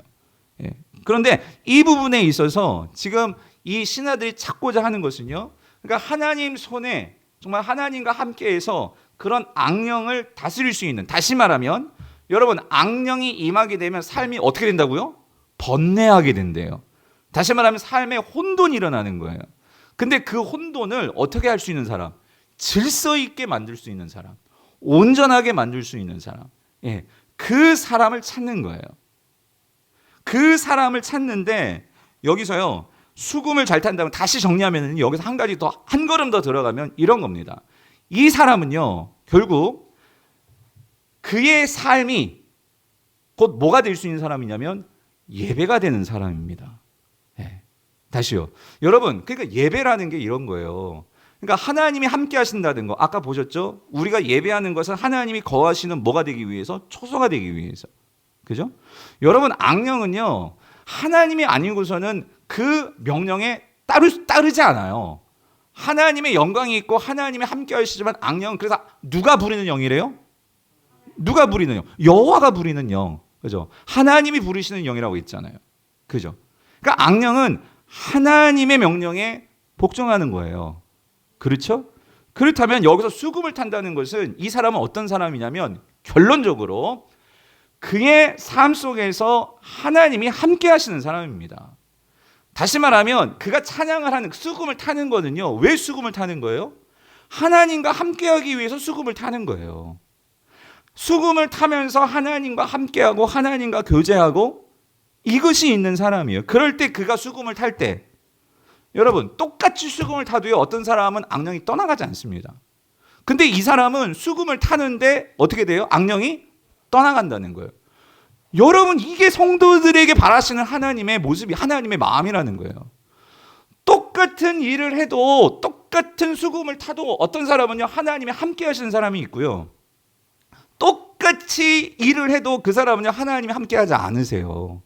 그런데 이 부분에 있어서 지금 이 신하들이 찾고자 하는 것은요, 그러니까 하나님 손에 정말 하나님과 함께해서 그런 악령을 다스릴 수 있는, 다시 말하면 여러분 악령이 임하게 되면 삶이 어떻게 된다고요? 번뇌하게 된대요. 다시 말하면 삶에 혼돈이 일어나는 거예요. 근데 그 혼돈을 어떻게 할 수 있는 사람? 질서 있게 만들 수 있는 사람, 온전하게 만들 수 있는 사람, 예, 그 사람을 찾는 거예요. 그 사람을 찾는데 여기서요 수금을 잘 탄다면 다시 정리하면 여기서 한 가지 더, 한 걸음 더 들어가면 이런 겁니다. 이 사람은요 결국 그의 삶이 곧 뭐가 될 수 있는 사람이냐면 예배가 되는 사람입니다. 예. 다시요. 여러분, 그러니까 예배라는 게 이런 거예요. 그러니까 하나님이 함께 하신다는 거, 아까 보셨죠? 우리가 예배하는 것은 하나님이 거하시는 뭐가 되기 위해서? 초소가 되기 위해서. 그죠? 여러분, 악령은요 하나님이 아니고서는 그 명령에 따르지 않아요. 하나님의 영광이 있고 하나님이 함께 하시지만 악령은, 그래서 누가 부리는 영이래요? 누가 부리는 영? 여호와가 부리는 영. 그죠? 하나님이 부르시는 영이라고 있잖아요. 그죠? 그러니까 악령은 하나님의 명령에 복종하는 거예요. 그렇죠? 그렇다면 여기서 수금을 탄다는 것은 이 사람은 어떤 사람이냐면 결론적으로 그의 삶 속에서 하나님이 함께 하시는 사람입니다. 다시 말하면 그가 찬양을 하는, 수금을 타는 거는요. 왜 수금을 타는 거예요? 하나님과 함께하기 위해서 수금을 타는 거예요. 수금을 타면서 하나님과 함께하고 하나님과 교제하고 이것이 있는 사람이에요. 그럴 때 그가 수금을 탈 때 여러분 똑같이 수금을 타도요 어떤 사람은 악령이 떠나가지 않습니다. 근데 이 사람은 수금을 타는데 어떻게 돼요? 악령이 떠나간다는 거예요. 여러분 이게 성도들에게 바라시는 하나님의 모습이, 하나님의 마음이라는 거예요. 똑같은 일을 해도, 똑같은 수금을 타도 어떤 사람은요 하나님이 함께 하시는 사람이 있고요, 똑같이 일을 해도 그 사람은요 하나님이 함께 하지 않으세요.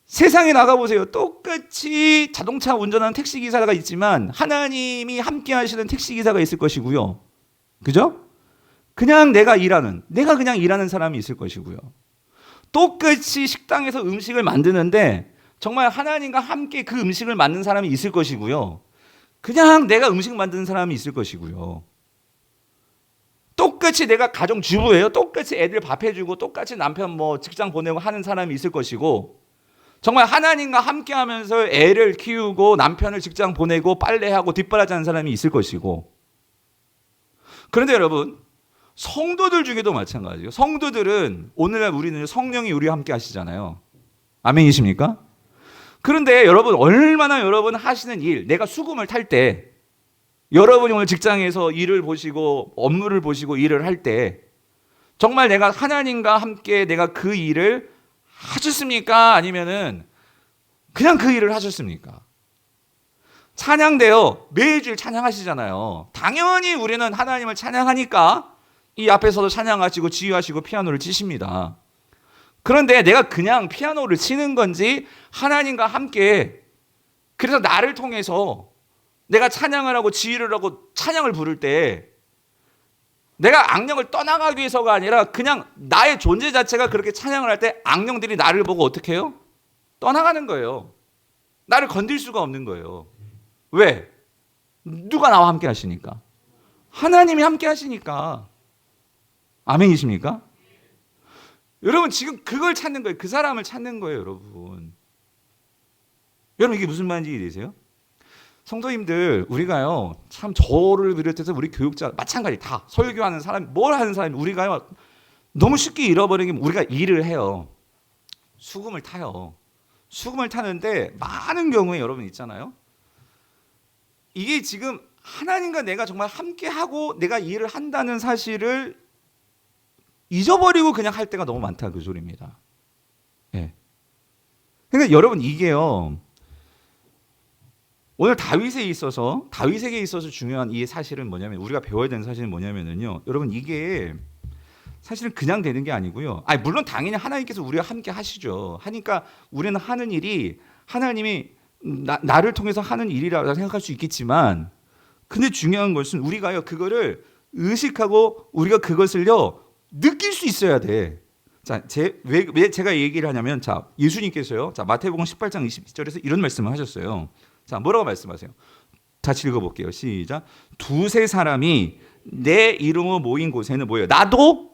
세상에 나가보세요. 똑같이 자동차 운전하는 택시기사가 있지만 하나님이 함께 하시는 택시기사가 있을 것이고요, 그죠? 그냥 내가 그냥 일하는 사람이 있을 것이고요, 똑같이 식당에서 음식을 만드는데 정말 하나님과 함께 그 음식을 만든 사람이 있을 것이고요, 그냥 내가 음식 만드는 사람이 있을 것이고요, 똑같이 내가 가정주부예요. 똑같이 애들 밥 해주고 똑같이 남편 뭐 직장 보내고 하는 사람이 있을 것이고, 정말 하나님과 함께 하면서 애를 키우고 남편을 직장 보내고 빨래하고 뒷바라지 하는 사람이 있을 것이고. 그런데 여러분, 성도들 중에도 마찬가지예요. 성도들은 오늘날 우리는 성령이 우리와 함께 하시잖아요. 아멘이십니까? 그런데 여러분, 얼마나 여러분 하시는 일, 내가 수금을 탈 때, 여러분이 오늘 직장에서 일을 보시고 업무를 보시고 일을 할 때 정말 내가 하나님과 함께 내가 그 일을 하셨습니까? 아니면은 그냥 그 일을 하셨습니까? 찬양대요. 매주일 찬양하시잖아요. 당연히 우리는 하나님을 찬양하니까 이 앞에서도 찬양하시고 지휘하시고 피아노를 치십니다. 그런데 내가 그냥 피아노를 치는 건지 하나님과 함께, 그래서 나를 통해서 내가 찬양을 하고 지휘를 하고 찬양을 부를 때 내가 악령을 떠나가기 위해서가 아니라 그냥 나의 존재 자체가 그렇게 찬양을 할 때 악령들이 나를 보고 어떻게 해요? 떠나가는 거예요. 나를 건들 수가 없는 거예요. 왜? 누가 나와 함께 하시니까? 하나님이 함께 하시니까. 아멘이십니까? 여러분 지금 그걸 찾는 거예요. 그 사람을 찾는 거예요, 여러분. 여러분 이게 무슨 말인지 이해되세요? 성도님들, 우리가요 참 저를 비롯해서 우리 교육자 마찬가지 다 설교하는 사람, 뭘 하는 사람, 우리가요 너무 쉽게 잃어버리는 게, 우리가 일을 해요. 수금을 타요. 수금을 타는데 많은 경우에 여러분 있잖아요. 이게 지금 하나님과 내가 정말 함께하고 내가 일을 한다는 사실을 잊어버리고 그냥 할 때가 너무 많다, 그 소리입니다. 예. 그러니까 여러분 이게요, 오늘 다윗에게 있어서 중요한 이 사실은 뭐냐면, 우리가 배워야 되는 사실은 뭐냐면요, 여러분 이게 사실은 그냥 되는 게 아니고요. 물론 당연히 하나님께서 우리와 함께 하시죠. 하니까 우리는 하는 일이 하나님이 나를 통해서 하는 일이라고 생각할 수 있겠지만, 근데 중요한 것은 우리가요 그거를 의식하고 우리가 그것을요 느낄 수 있어야 돼. 자, 왜 제가 얘기를 하냐면, 자, 예수님께서요, 자, 마태복음 18장 20절에서 이런 말씀을 하셨어요. 자, 뭐라고 말씀하세요? 같이 읽어볼게요. 시작. 두세 사람이 내 이름으로 모인 곳에는 뭐예요? 나도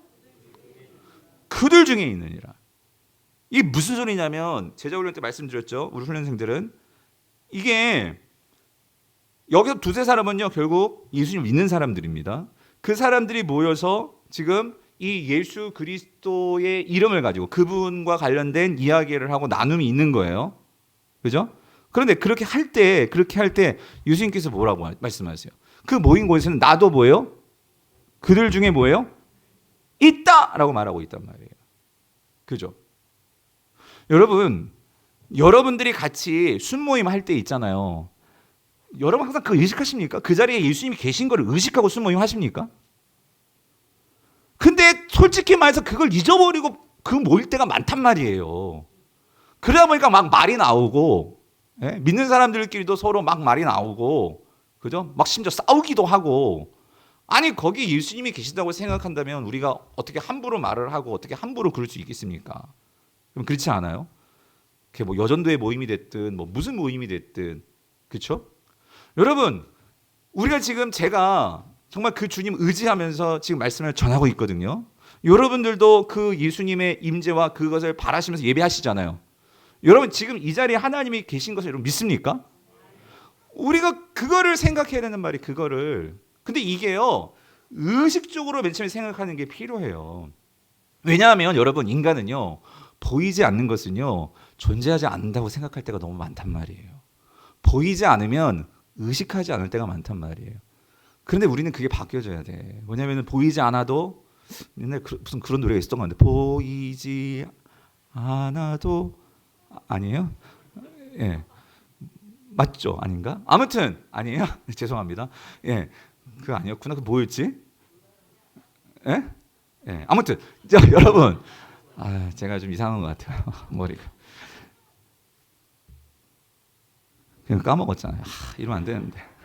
그들 중에 있느니라. 이게 무슨 소리냐면 제자훈련 때 말씀드렸죠. 우리 훈련생들은 이게 여기서 두세 사람은요 결국 예수님 믿는 사람들입니다. 그 사람들이 모여서 지금 이 예수 그리스도의 이름을 가지고 그분과 관련된 이야기를 하고 나눔이 있는 거예요. 그죠? 그런데 그렇게 할 때 예수님께서 뭐라고 말씀하세요? 그 모인 곳에서는 나도 뭐예요? 그들 중에 뭐예요? 있다라고 말하고 있단 말이에요. 그죠? 여러분들이 같이 순모임 할 때 있잖아요. 여러분 항상 그거 의식하십니까? 그 자리에 예수님이 계신 거를 의식하고 순모임 하십니까? 근데 솔직히 말해서 그걸 잊어버리고 그 모일 때가 많단 말이에요. 그러다 보니까 막 말이 나오고, 예? 믿는 사람들끼리도 서로 막 말이 나오고, 그죠? 막 심지어 싸우기도 하고. 아니 거기 예수님이 계신다고 생각한다면 우리가 어떻게 함부로 말을 하고 어떻게 함부로 그럴 수 있겠습니까? 그럼 그렇지 않아요? 그게 뭐 여전도의 모임이 됐든 뭐 무슨 모임이 됐든, 그렇죠? 여러분, 우리가 지금 제가 정말 그 주님 의지하면서 지금 말씀을 전하고 있거든요. 여러분들도 그 예수님의 임재와 그것을 바라시면서 예배하시잖아요. 여러분 지금 이 자리에 하나님이 계신 것을 여러분 믿습니까? 우리가 그거를 생각해야 되는 말이 그거를. 근데 이게요 의식적으로 맨 처음에 생각하는 게 필요해요. 왜냐하면 여러분 인간은요 보이지 않는 것은요 존재하지 않는다고 생각할 때가 너무 많단 말이에요. 보이지 않으면 의식하지 않을 때가 많단 말이에요. 그런데 우리는 그게 바뀌어져야 돼. 왜냐하면 보이지 않아도 옛날에 무슨 그런 노래가 있었던 것 같은데 보이지 않아도 아니에요? 예. 맞죠? 아닌가? 아무튼 아니에요? 죄송합니다. 예. 그거 아니었구나. 그 뭐였지? 예? 예. 아무튼 자, 여러분 제가 좀 이상한 것 같아요. 머리가. 그냥 까먹었잖아요. 이러면 안 되는데.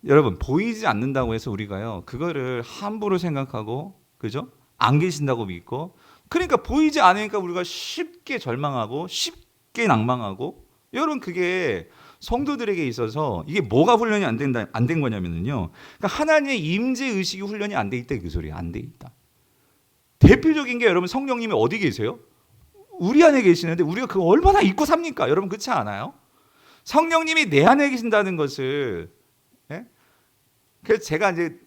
여러분 보이지 않는다고 해서 우리가요 그거를 함부로 생각하고 그죠? 안 계신다고 믿고 그러니까 보이지 않으니까 우리가 쉽게 절망하고 쉽게 낭망하고 여러분 그게 성도들에게 있어서 이게 뭐가 훈련이 안 된 거냐면요 그러니까 하나님의 임재 의식이 훈련이 안 돼 있다 그 소리야. 안 돼 있다. 대표적인 게 여러분 성령님이 어디 계세요? 우리 안에 계시는데 우리가 그거 얼마나 잊고 삽니까? 여러분 그렇지 않아요? 성령님이 내 안에 계신다는 것을 예? 그래서 제가 이제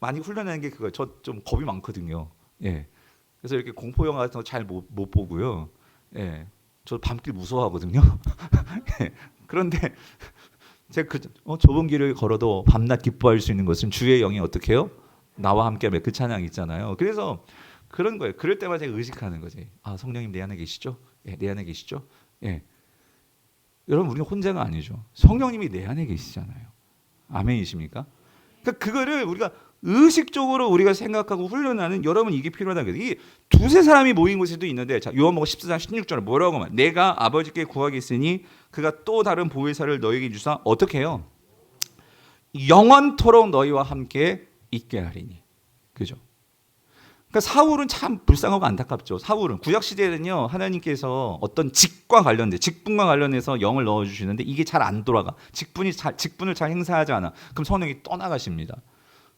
많이 훈련하는 게 그거. 저 좀 겁이 많거든요. 예. 그래서 이렇게 공포 영화 같은 거 잘 못 보고요. 예. 저 밤길 무서워하거든요. 예. 그런데 제가 좁은 길을 걸어도 밤낮 기뻐할 수 있는 것은 주의 영이 어떻게 해요? 나와 함께하며 그 찬양 있잖아요. 그래서 그런 거예요. 그럴 때마다 제가 의식하는 거지. 성령님 내 안에 계시죠? 예, 내 안에 계시죠? 예. 여러분 우리는 혼자가 아니죠. 성령님이 내 안에 계시잖아요. 아멘이십니까? 그러니까 그거를 우리가 의식적으로 우리가 생각하고 훈련하는 여러분 이게 필요하다는 거예요. 이게 두세 사람이 모인 곳에도 있는데 자, 요한복음 14장 16절에 뭐라고 말? 내가 아버지께 구하겠으니 그가 또 다른 보혜사를 너에게 주사 어떻게 해요? 영원토록 너희와 함께 있게 하리니. 그죠? 그러니까 사울은 참 불쌍하고 안타깝죠. 사울은 구약 시대에는요 하나님께서 어떤 직분과 관련해서 영을 넣어 주시는데 이게 잘 안 돌아가. 직분을 잘 행사하지 않아. 그럼 성령이 떠나가십니다.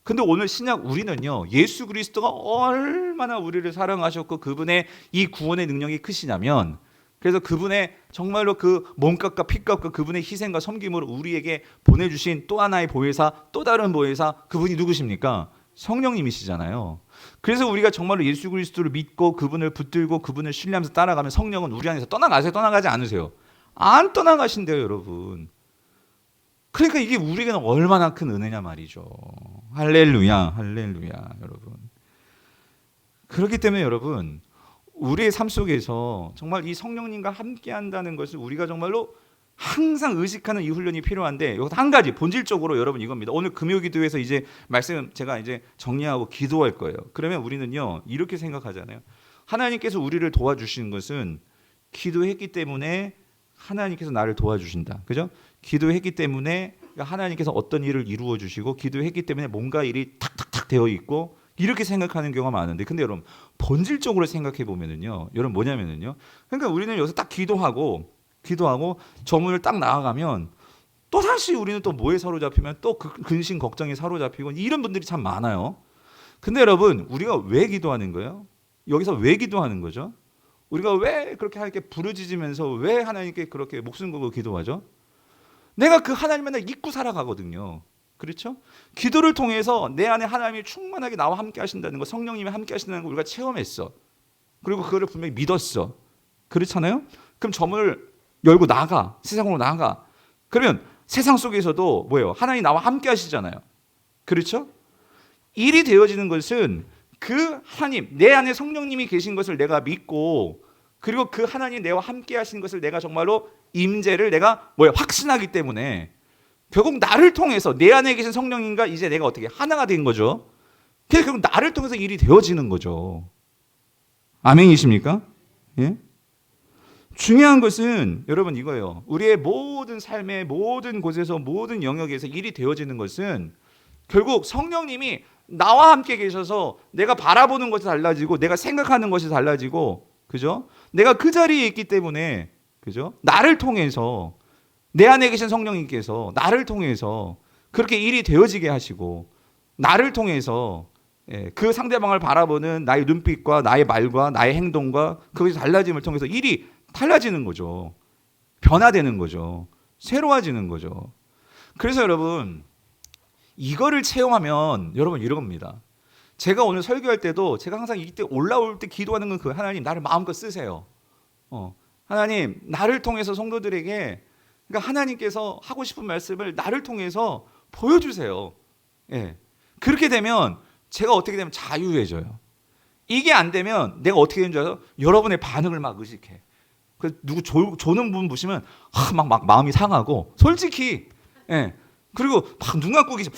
근데 오늘 신약 우리는요 예수 그리스도가 얼마나 우리를 사랑하셨고 그분의 이 구원의 능력이 크시냐면 그래서 그분의 정말로 그 몸값과 피값과 그분의 희생과 섬김으로 우리에게 보내주신 또 하나의 보혜사 또 다른 보혜사 그분이 누구십니까? 성령님이시잖아요. 그래서 우리가 정말로 예수 그리스도를 믿고 그분을 붙들고 그분을 신뢰하면서 따라가면 성령은 우리 안에서 떠나가세요? 떠나가지 않으세요? 안 떠나가신대요 여러분. 그러니까 이게 우리에게는 얼마나 큰 은혜냐 말이죠. 할렐루야 할렐루야 여러분. 그렇기 때문에 여러분 우리의 삶 속에서 정말 이 성령님과 함께 한다는 것을 우리가 정말로 항상 의식하는 이 훈련이 필요한데 여기서 한 가지 본질적으로 여러분 이겁니다. 오늘 금요기도에서 이제 말씀 제가 이제 정리하고 기도할 거예요. 그러면 우리는요 이렇게 생각하잖아요. 하나님께서 우리를 도와주시는 것은 기도했기 때문에 하나님께서 나를 도와주신다. 그죠? 기도했기 때문에 하나님께서 어떤 일을 이루어 주시고 기도했기 때문에 뭔가 일이 탁탁탁 되어 있고 이렇게 생각하는 경우가 많은데 근데 여러분 본질적으로 생각해 보면은요. 여러분 뭐냐면은요. 그러니까 우리는 여기서 딱 기도하고 저 문을 딱 나아가면 또 다시 우리는 또 뭐에 사로잡히면 또 그 근심 걱정에 사로잡히고 이런 분들이 참 많아요. 근데 여러분 우리가 왜 기도하는 거예요? 여기서 왜 기도하는 거죠? 우리가 왜 그렇게 하나님께 부르짖으면서 왜 하나님께 그렇게 목숨 걸고 기도하죠? 내가 그 하나님 맨날 잊고 살아가거든요. 그렇죠? 기도를 통해서 내 안에 하나님이 충만하게 나와 함께 하신다는 거, 성령님이 함께 하신다는 거 우리가 체험했어. 그리고 그거를 분명히 믿었어. 그렇잖아요? 그럼 점을 열고 나가. 세상으로 나가. 그러면 세상 속에서도 뭐예요? 하나님 나와 함께 하시잖아요. 그렇죠? 일이 되어지는 것은 그 하나님, 내 안에 성령님이 계신 것을 내가 믿고 그리고 그 하나님 내와 함께 하신 것을 내가 정말로 임재를 내가 확신하기 때문에 결국 나를 통해서 내 안에 계신 성령님과 이제 내가 어떻게 하나가 된 거죠. 그래서 결국 나를 통해서 일이 되어지는 거죠. 아멘이십니까? 예? 중요한 것은 여러분 이거예요. 우리의 모든 삶의 모든 곳에서 모든 영역에서 일이 되어지는 것은 결국 성령님이 나와 함께 계셔서 내가 바라보는 것이 달라지고 내가 생각하는 것이 달라지고 그죠? 내가 그 자리에 있기 때문에 그죠? 나를 통해서 내 안에 계신 성령님께서 나를 통해서 그렇게 일이 되어지게 하시고 나를 통해서 그 상대방을 바라보는 나의 눈빛과 나의 말과 나의 행동과 그것이 달라짐을 통해서 일이 달라지는 거죠. 변화되는 거죠. 새로워지는 거죠. 그래서 여러분 이거를 체험하면 여러분 이런 겁니다. 제가 오늘 설교할 때도 제가 항상 이때 올라올 때 기도하는 건 그 하나님 나를 마음껏 쓰세요. 하나님 나를 통해서 성도들에게 그러니까 하나님께서 하고 싶은 말씀을 나를 통해서 보여주세요. 예. 그렇게 되면 제가 어떻게 되면 자유해져요. 이게 안 되면 내가 어떻게 되는 줄 알아요? 여러분의 반응을 막 의식해. 그 누구 조는 분 보시면 막 마음이 상하고 솔직히 예. 그리고 막 눈 감고 계시면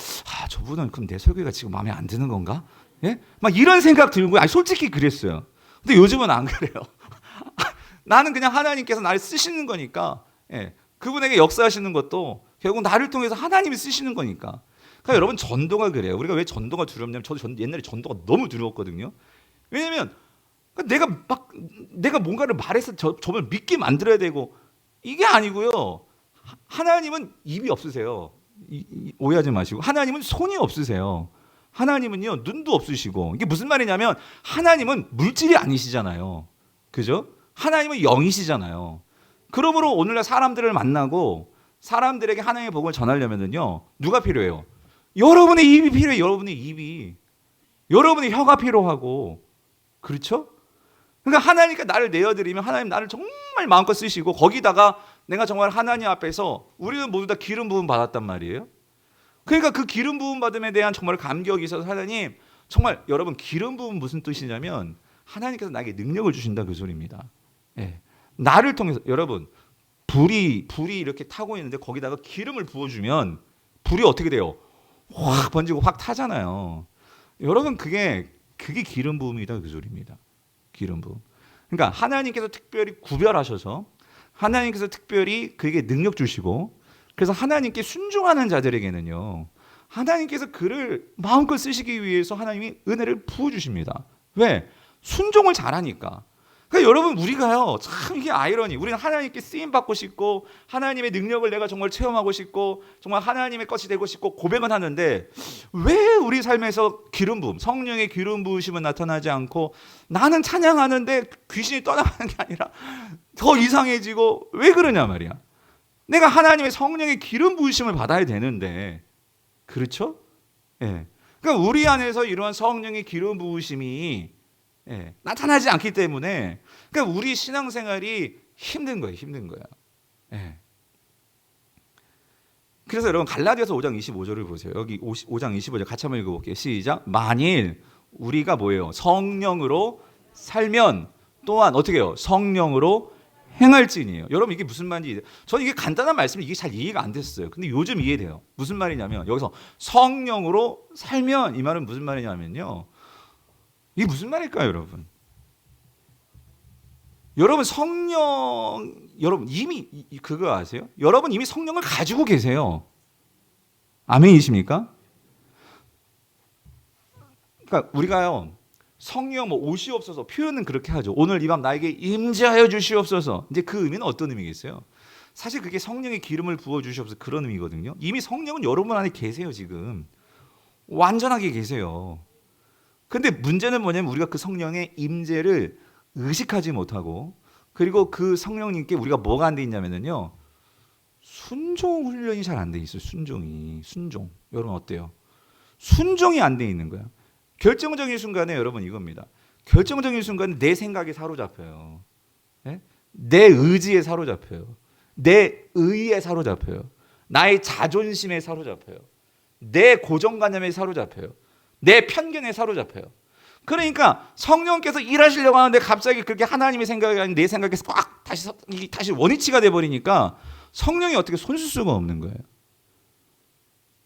저분은 그럼 내 설교가 지금 마음에 안 드는 건가? 예? 막 이런 생각 들고 솔직히 그랬어요. 근데 요즘은 안 그래요. 나는 그냥 하나님께서 나를 쓰시는 거니까 예. 그분에게 역사하시는 것도 결국 나를 통해서 하나님이 쓰시는 거니까. 그러니까 여러분 전도가 그래요. 우리가 왜 전도가 두렵냐면 저도 옛날에 전도가 너무 두려웠거든요. 왜냐면 내가 뭔가를 말해서 저를 믿게 만들어야 되고 이게 아니고요. 하나님은 입이 없으세요. 오해하지 마시고 하나님은 손이 없으세요. 하나님은요 눈도 없으시고 이게 무슨 말이냐면 하나님은 물질이 아니시잖아요. 그죠? 하나님은 영이시잖아요. 그러므로 오늘날 사람들을 만나고 사람들에게 하나님의 복음을 전하려면요 누가 필요해요? 여러분의 입이 필요해요. 여러분의 입이 여러분의 혀가 필요하고 그렇죠? 그러니까 하나님께 나를 내어드리면 하나님 나를 정말 마음껏 쓰시고 거기다가 내가 정말 하나님 앞에서 우리는 모두 다 기름 부음 받았단 말이에요. 그러니까 그 기름 부음 받음에 대한 정말 감격이 있어서 하나님 정말 여러분 기름 부음 무슨 뜻이냐면 하나님께서 나에게 능력을 주신다 그 소리입니다. 예. 나를 통해서 여러분 불이 이렇게 타고 있는데 거기다가 기름을 부어주면 불이 어떻게 돼요? 확 번지고 확 타잖아요. 여러분 그게 기름 부음이다 그 소리입니다. 기름 부음. 그러니까 하나님께서 특별히 구별하셔서 하나님께서 특별히 그에게 능력 주시고 그래서 하나님께 순종하는 자들에게는요 하나님께서 그를 마음껏 쓰시기 위해서 하나님이 은혜를 부어주십니다. 왜? 순종을 잘하니까. 그러니까 여러분 우리가요 참 이게 아이러니 우리는 하나님께 쓰임받고 싶고 하나님의 능력을 내가 정말 체험하고 싶고 정말 하나님의 것이 되고 싶고 고백은 하는데 왜 우리 삶에서 기름 부음 성령의 기름 부으심은 나타나지 않고 나는 찬양하는데 귀신이 떠나가는 게 아니라 더 이상해지고 왜 그러냐 말이야. 내가 하나님의 성령의 기름 부으심을 받아야 되는데 그렇죠? 예. 그러니까 우리 안에서 이러한 성령의 기름 부으심이 나타나지 않기 때문에 그러니까 우리 신앙생활이 힘든 거예요. 예. 그래서 여러분 갈라디아서 5장 25절을 보세요. 여기 5장 25절 같이 한번 읽어볼게요. 시작. 만일 우리가 뭐예요? 성령으로 살면 또한 어떻게 해요? 성령으로 행할지니에요. 여러분 이게 무슨 말인지 저는 이게 간단한 말씀이 이게 잘 이해가 안 됐어요. 근데 요즘 이해돼요. 무슨 말이냐면 여기서 성령으로 살면 이 말은 무슨 말이냐면요. 이게 무슨 말일까요, 여러분? 여러분 여러분 이미 그거 아세요? 여러분 이미 성령을 가지고 계세요. 아멘이십니까? 그러니까 우리가요 성령 오시옵소서 표현은 그렇게 하죠. 오늘 이 밤 나에게 임재하여 주시옵소서. 이제 그 의미는 어떤 의미겠어요? 사실 그게 성령의 기름을 부어 주셔서 그런 의미거든요. 이미 성령은 여러분 안에 계세요. 지금 완전하게 계세요. 근데 문제는 뭐냐면 우리가 그 성령의 임재를 의식하지 못하고, 그리고 그 성령님께 우리가 뭐가 안 돼 있냐면요, 순종 훈련이 잘 안 돼 있어요. 순종. 여러분 어때요? 순종이 안 돼 있는 거야. 결정적인 순간에 여러분 이겁니다. 결정적인 순간에 내 생각에 사로잡혀요. 네? 내 의지에 사로잡혀요. 내 의에 사로잡혀요. 나의 자존심에 사로잡혀요. 내 고정관념에 사로잡혀요. 내 편견에 사로잡혀요. 그러니까 성령께서 일하시려고 하는데 갑자기 그렇게 하나님의 생각이 아닌 내 생각에서 꽉 다시 원위치가 돼버리니까 성령이 어떻게 손쓸 수가 없는 거예요.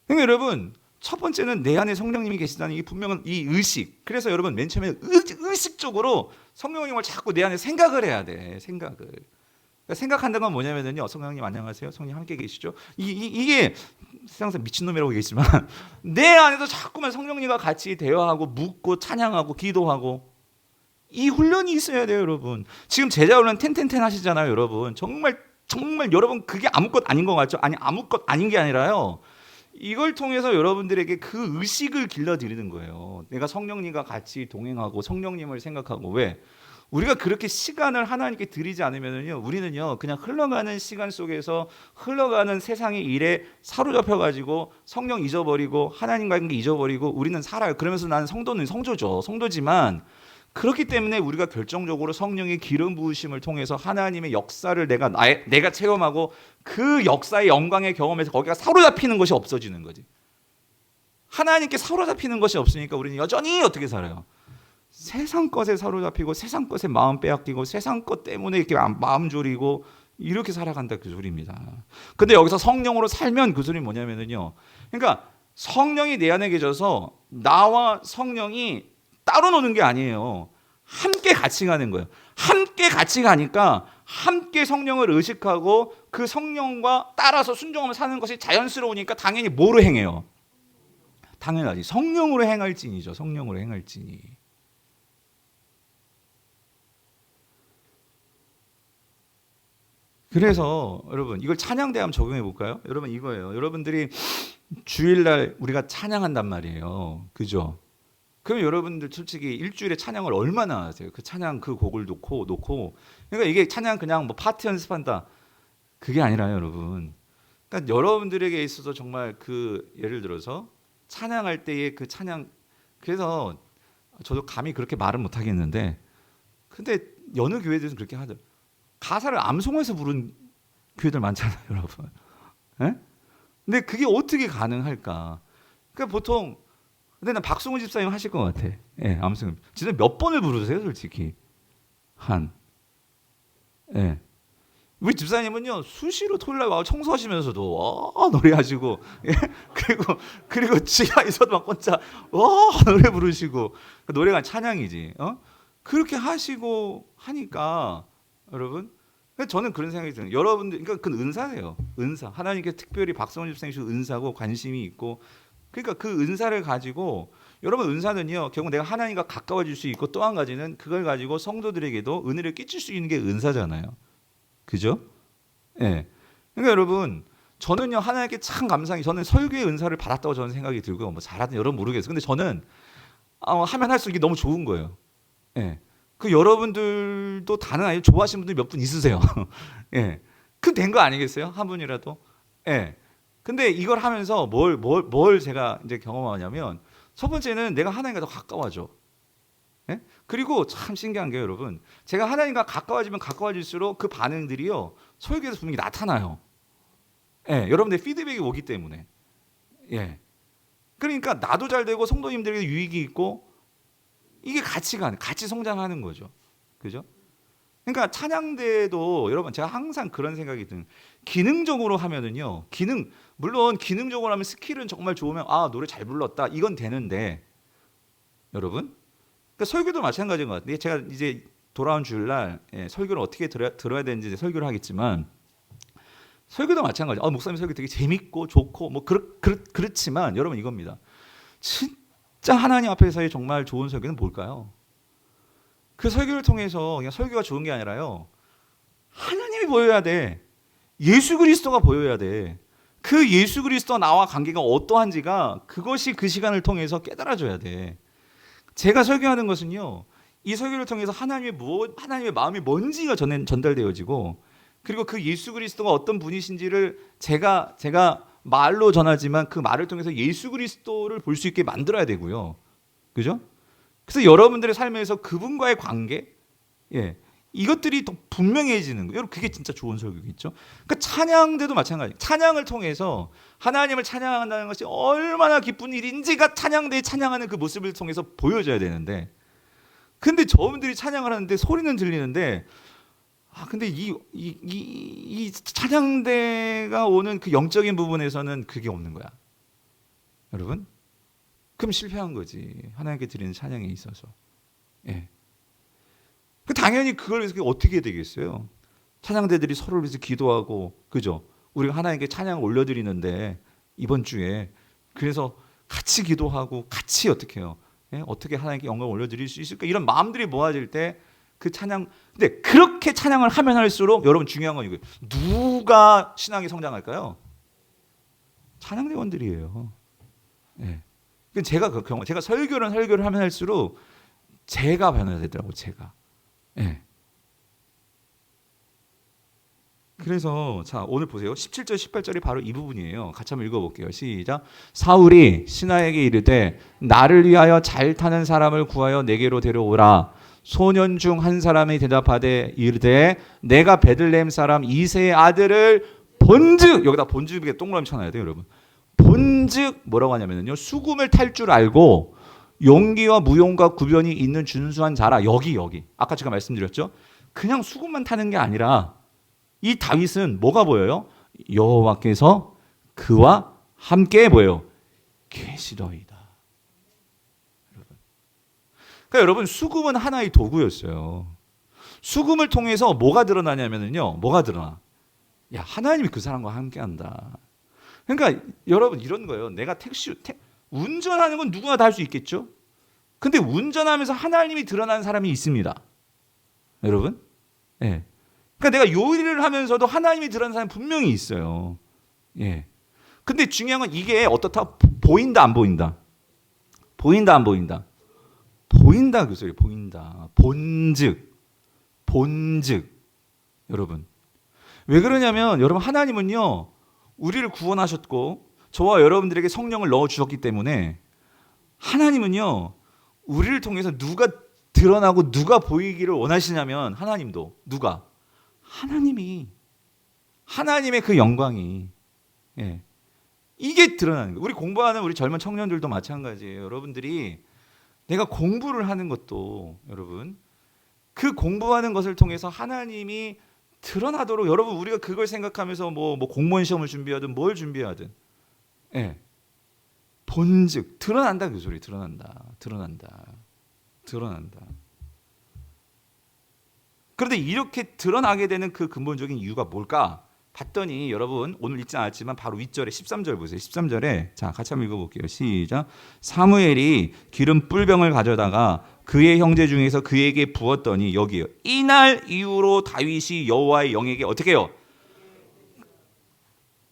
그러니까 여러분, 첫 번째는 내 안에 성령님이 계시다는 이 분명한 이 의식. 그래서 여러분 맨 처음에 의식적으로 성령님을 자꾸 내 안에 생각을 해야 돼. 생각을. 그러니까 생각한다는 건 뭐냐면요, 성령님 안녕하세요, 성령님 함께 계시죠. 이게 세상에서 미친놈이라고 얘기했지만 내 안에서 자꾸만 성령님과 같이 대화하고 묻고 찬양하고 기도하고, 이 훈련이 있어야 돼요. 여러분 지금 제자 훈련 텐텐텐 하시잖아요. 여러분 정말 여러분 그게 아무것 아닌 것 같죠? 아니, 아무것 아닌 게 아니라요, 이걸 통해서 여러분들에게 그 의식을 길러드리는 거예요. 내가 성령님과 같이 동행하고 성령님을 생각하고. 왜? 우리가 그렇게 시간을 하나님께 드리지 않으면요, 우리는요 그냥 흘러가는 시간 속에서 흘러가는 세상의 일에 사로잡혀 가지고 성령 잊어버리고 하나님과 관계 잊어버리고 우리는 살아요. 그러면서 나는 성도는 성도지만, 그렇기 때문에 우리가 결정적으로 성령의 기름 부으심을 통해서 하나님의 역사를 내가 체험하고 그 역사의 영광의 경험에서 거기가 사로잡히는 것이 없어지는 거지. 하나님께 사로잡히는 것이 없으니까 우리는 여전히 어떻게 살아요? 세상 것에 사로잡히고 세상 것에 마음 빼앗기고 세상 것 때문에 이렇게 마음 졸이고 이렇게 살아간다, 그 소리입니다. 근데 여기서 성령으로 살면 그 소리는 뭐냐면요, 그러니까 성령이 내 안에 계셔서 나와 성령이 따로 노는 게 아니에요. 함께 같이 가는 거예요. 함께 같이 가니까 함께 성령을 의식하고 그 성령과 따라서 순종하며 사는 것이 자연스러우니까 당연히 뭐로 행해요? 당연하지. 성령으로 행할지니죠. 성령으로 행할지니. 그래서 여러분 이걸 찬양대 한번 적용해 볼까요? 여러분 이거예요. 여러분들이 주일날 우리가 찬양한단 말이에요. 그죠? 그럼 여러분들 솔직히 일주일에 찬양을 얼마나 하세요? 그 찬양 그 곡을 놓고 그러니까 이게 찬양 그냥 뭐 파트 연습한다, 그게 아니라요, 여러분. 그러니까 여러분들에게 있어서 정말 그 예를 들어서 찬양할 때의 그 찬양, 그래서 저도 감히 그렇게 말은 못 하겠는데, 근데 여느 교회들은 그렇게 하죠. 가사를 암송해서 부른 교회들 많잖아요, 여러분. 예? 근데 그게 어떻게 가능할까? 그러니까 보통, 근데 난 박승우 집사님 하실 것 같아. 예, 암송. 진짜 몇 번을 부르세요, 솔직히? 예. 우리 집사님은요 수시로 토요일날 와서 청소하시면서도 노래하시고, 예? 그리고 지하에서도 막 혼자 노래 부르시고, 그 노래가 찬양이지. 그렇게 하시고 하니까 여러분, 저는 그런 생각이 들어요. 여러분들, 그러니까 그 은사예요. 은사. 하나님께 특별히 박성원 집사님 주 은사고 관심이 있고, 그러니까 그 은사를 가지고 여러분, 은사는요 결국 내가 하나님과 가까워질 수 있고, 또 한 가지는 그걸 가지고 성도들에게도 은혜를 끼칠 수 있는 게 은사잖아요. 그죠? 예. 그러니까 여러분, 저는요 하나님께 참 감사히, 저는 설교의 은사를 받았다고 저는 생각이 들고요. 뭐 잘하든 여러분 모르겠어요. 근데 저는 하면 할수록 이게 너무 좋은 거예요. 예. 그 여러분들도 다는 아니고 좋아하시는 분들 몇 분 있으세요. 예. 그 된 거 아니겠어요? 한 분이라도. 예. 근데 이걸 하면서 뭘 제가 이제 경험하냐면, 첫 번째는 내가 하나님과 더 가까워져. 예? 그리고 참 신기한 게 여러분, 제가 하나님과 가까워지면 가까워질수록 그 반응들이요 설교에서 분명히 나타나요. 예. 여러분들 피드백이 오기 때문에. 예. 그러니까 나도 잘 되고 성도님들에게 유익이 있고, 이게 같이 성장하는 거죠. 그죠? 그러니까 찬양대도 여러분, 제가 항상 그런 생각이 드는, 기능적으로 하면은요, 물론 기능적으로 하면 스킬은 정말 좋으면 노래 잘 불렀다 이건 되는데, 여러분, 그러니까 설교도 마찬가지인 것 같아요. 제가 이제 돌아온 주일날 설교를 어떻게 들어야 되는지 설교를 하겠지만, 설교도 마찬가지. 목사님 설교 되게 재밌고 좋고 뭐 그렇지만 여러분 이겁니다. 진짜 하나님 앞에서의 정말 좋은 설교는 뭘까요? 그 설교를 통해서 그냥 설교가 좋은 게 아니라요, 하나님이 보여야 돼. 예수 그리스도가 보여야 돼. 그 예수 그리스도와 나와 관계가 어떠한지가 그것이 그 시간을 통해서 깨달아져야 돼. 제가 설교하는 것은요, 이 설교를 통해서 하나님의 마음이 뭔지가 전달되어지고, 그리고 그 예수 그리스도가 어떤 분이신지를 제가 말로 전하지만 그 말을 통해서 예수 그리스도를 볼 수 있게 만들어야 되고요. 그죠? 그래서 여러분들의 삶에서 그분과의 관계, 이것들이 더 분명해지는 거예요. 여러분, 그게 진짜 좋은 설교겠죠. 그러니까 찬양대도 마찬가지. 찬양을 통해서 하나님을 찬양한다는 것이 얼마나 기쁜 일인지가 찬양대에 찬양하는 그 모습을 통해서 보여져야 되는데, 근데 저분들이 찬양을 하는데 소리는 들리는데, 근데 이 찬양대가 오는 그 영적인 부분에서는 그게 없는 거야. 여러분, 그럼 실패한 거지. 하나님께 드리는 찬양에 있어서. 당연히 그걸 위해서 어떻게 되겠어요? 찬양대들이 서로를 위해서 기도하고, 그죠? 우리가 하나님께 찬양을 올려드리는데 이번 주에 그래서 같이 기도하고 같이 어떻게 해요? 어떻게 하나님께 영광을 올려드릴 수 있을까? 이런 마음들이 모아질 때 그 찬양. 근데 그렇게 찬양을 하면 할수록 여러분 중요한 건 이거예요. 누가 신앙이 성장할까요? 찬양대원들이에요. 제가 설교를 하면 할수록 제가 변화되더라고, 제가. 그래서 자, 오늘 보세요. 17절 18절이 바로 이 부분이에요. 같이 한번 읽어볼게요. 시작. 사울이 신하에게 이르되 나를 위하여 잘 타는 사람을 구하여 내게로 데려오라. 소년 중 한 사람이 대답하되 이르되 내가 베들레헴 사람 이새의 아들을 본즉, 여기다 본즉에 동그라미 쳐놔야 돼요, 여러분. 본즉 뭐라고 하냐면요, 수금을 탈 줄 알고 용기와 무용과 구변이 있는 준수한 자라. 여기 아까 제가 말씀드렸죠. 그냥 수금만 타는 게 아니라 이 다윗은 뭐가 보여요? 여호와께서 그와 함께 보여요. 계시더이다. 그러니까 여러분, 수금은 하나의 도구였어요. 수금을 통해서 뭐가 드러나냐면요, 뭐가 드러나? 야, 하나님이 그 사람과 함께한다. 그러니까 여러분, 이런 거예요. 내가 운전하는 건 누구나 다 할 수 있겠죠. 근데 운전하면서 하나님이 드러나는 사람이 있습니다, 여러분. 그러니까 내가 요리를 하면서도 하나님이 드러나는 사람이 분명히 있어요. 근데 중요한 건 이게 어떻다? 보인다, 안 보인다? 보인다, 안 보인다? 보인다, 그 소리. 보인다. 본즉. 여러분, 왜 그러냐면, 여러분, 하나님은요, 우리를 구원하셨고 저와 여러분들에게 성령을 넣어 주셨기 때문에 하나님은요, 우리를 통해서 누가 드러나고 누가 보이기를 원하시냐면, 하나님도 누가? 하나님의 그 영광이, 이게 드러나는 거예요. 우리 공부하는 우리 젊은 청년들도 마찬가지예요. 여러분들이 내가 공부를 하는 것도, 여러분, 그 공부하는 것을 통해서 하나님이 드러나도록, 여러분, 우리가 그걸 생각하면서 뭐 공무원 시험을 준비하든 뭘 준비하든, 본즉 드러난다, 그 소리. 드러난다. 그런데 이렇게 드러나게 되는 그 근본적인 이유가 뭘까? 봤더니 여러분, 오늘 읽지 않았지만 바로 윗절에 13절 보세요. 13절에 자, 같이 한번 읽어볼게요. 시작. 사무엘이 기름 뿔병을 가져다가 그의 형제 중에서 그에게 부었더니, 여기요, 이날 이후로 다윗이 여호와의 영에게 어떻게 해요?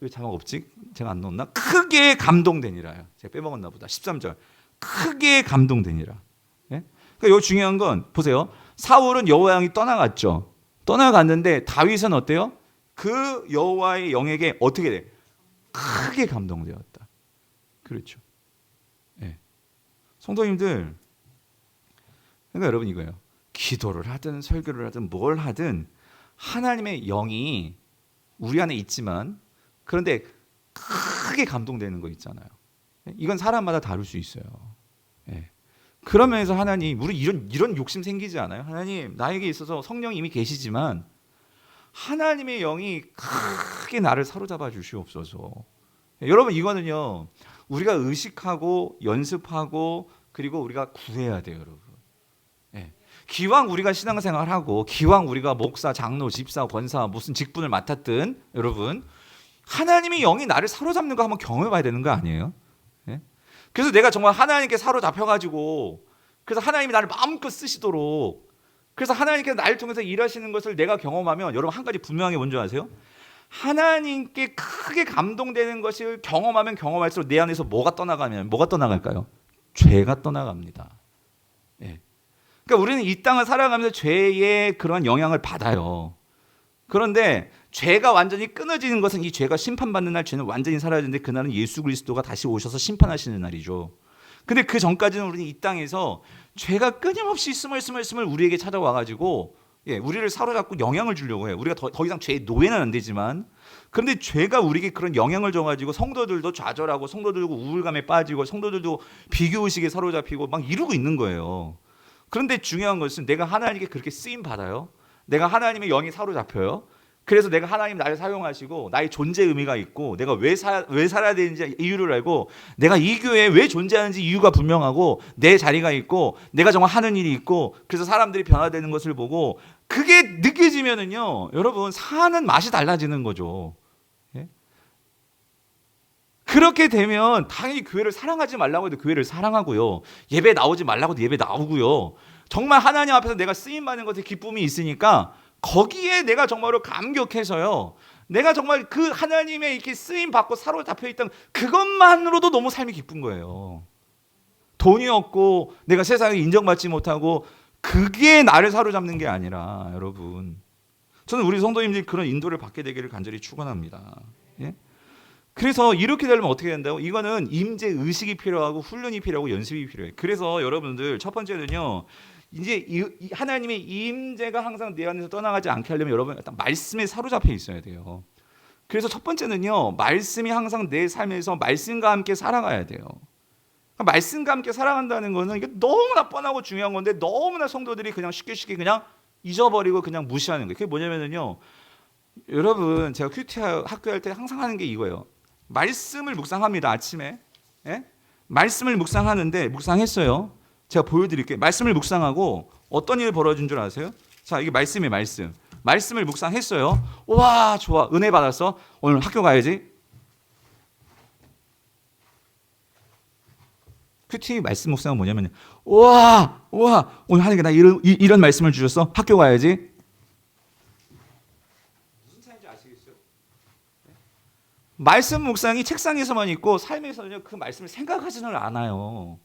왜 자막 없지? 제가 안 넣었나? 크게 감동되니라요. 제가 빼먹었나 보다. 13절. 크게 감동되니라. 그러니까 여기 중요한 건 보세요. 사울은 여호와의 영이 떠나갔죠. 떠나갔는데 다윗은 어때요? 그 여호와의 영에게 어떻게 돼? 크게 감동되었다. 그렇죠. 성도님들, 그러니까 여러분 이거예요. 기도를 하든 설교를 하든 뭘 하든 하나님의 영이 우리 안에 있지만, 그런데 크게 감동되는 거 있잖아요. 이건 사람마다 다를 수 있어요. 그런 면에서 하나님, 우리 이런 욕심 생기지 않아요? 하나님, 나에게 있어서 성령이 이미 계시지만 하나님의 영이 크게 나를 사로잡아 주시옵소서. 여러분, 이거는요, 우리가 의식하고 연습하고 그리고 우리가 구해야 돼요, 여러분. 기왕 우리가 신앙생활을 하고 기왕 우리가 목사, 장로, 집사, 권사 무슨 직분을 맡았든, 여러분, 하나님의 영이 나를 사로잡는 거 한번 경험해 봐야 되는 거 아니에요? 그래서 내가 정말 하나님께 사로잡혀가지고, 그래서 하나님이 나를 마음껏 쓰시도록, 그래서 하나님께서 나를 통해서 일하시는 것을 내가 경험하면, 여러분, 한 가지 분명하게 뭔지 아세요? 하나님께 크게 감동되는 것을 경험하면 경험할수록 내 안에서 뭐가 떠나갈까요? 죄가 떠나갑니다. 예. 그러니까 우리는 이 땅을 살아가면서 죄의 그런 영향을 받아요. 그런데 죄가 완전히 끊어지는 것은 이 죄가 심판받는 날 죄는 완전히 사라지는데 그날은 예수 그리스도가 다시 오셔서 심판하시는 날이죠. 근데 그 전까지는 우리는 이 땅에서 죄가 끊임없이 스멀 우리에게 찾아와가지고 우리를 사로잡고 영향을 주려고 해요. 우리가 더 이상 죄의 노예는 안 되지만, 그런데 죄가 우리에게 그런 영향을 줘가지고 성도들도 좌절하고 성도들도 우울감에 빠지고 성도들도 비교의식에 사로잡히고 막 이러고 있는 거예요. 그런데 중요한 것은 내가 하나님께 그렇게 쓰임 받아요. 내가 하나님의 영이 사로잡혀요. 그래서 내가 하나님 나를 사용하시고 나의 존재 의미가 있고 내가 왜 살아야 되는지 이유를 알고 내가 이 교회에 왜 존재하는지 이유가 분명하고 내 자리가 있고 내가 정말 하는 일이 있고 그래서 사람들이 변화되는 것을 보고 그게 느껴지면은요, 여러분 사는 맛이 달라지는 거죠. 예? 그렇게 되면 당연히 교회를 사랑하지 말라고 해도 교회를 사랑하고요, 예배 나오지 말라고 해도 예배 나오고요, 정말 하나님 앞에서 내가 쓰임 받는 것에 기쁨이 있으니까 거기에 내가 정말로 감격해서요, 내가 정말 그 하나님의 이렇게 쓰임 받고 사로잡혀 있던 그것만으로도 너무 삶이 기쁜 거예요. 돈이 없고 내가 세상에 인정받지 못하고 그게 나를 사로잡는 게 아니라, 여러분 저는 우리 성도님들이 그런 인도를 받게 되기를 간절히 축원합니다. 예? 그래서 이렇게 되려면 어떻게 된다고? 이거는 임재 의식이 필요하고 훈련이 필요하고 연습이 필요해요. 그래서 여러분들 첫 번째는요, 이제 이 하나님의 임재가 항상 내 안에서 떠나가지 않게 하려면 여러분 일단 말씀에 사로잡혀 있어야 돼요. 그래서 첫 번째는요, 말씀이 항상 내 삶에서 말씀과 함께 살아가야 돼요. 그러니까 말씀과 함께 살아간다는 거는 이게 너무나 뻔하고 중요한 건데 너무나 성도들이 그냥 쉽게 그냥 잊어버리고 그냥 무시하는 거예요. 그게 뭐냐면요, 여러분 제가 큐티 학교할 때 항상 하는 게 이거예요. 말씀을 묵상합니다. 아침에. 예? 말씀을 묵상하는데 묵상했어요. 제가 보여드릴게요. 말씀을 묵상하고 어떤 일이 벌어진 줄 아세요? 자, 이게 말씀이에요. 말씀을 묵상했어요. 와, 좋아. 은혜 받았어. 오늘 학교 가야지. 큐티 말씀 묵상은 뭐냐면, 와, 오늘 하나님께 나 이런 말씀을 주셨어. 학교 가야지. 무슨 차이인지 아시겠어요? 말씀 묵상이 책상에서만 있고 삶에서는 그 말씀을 생각하지는 않아요.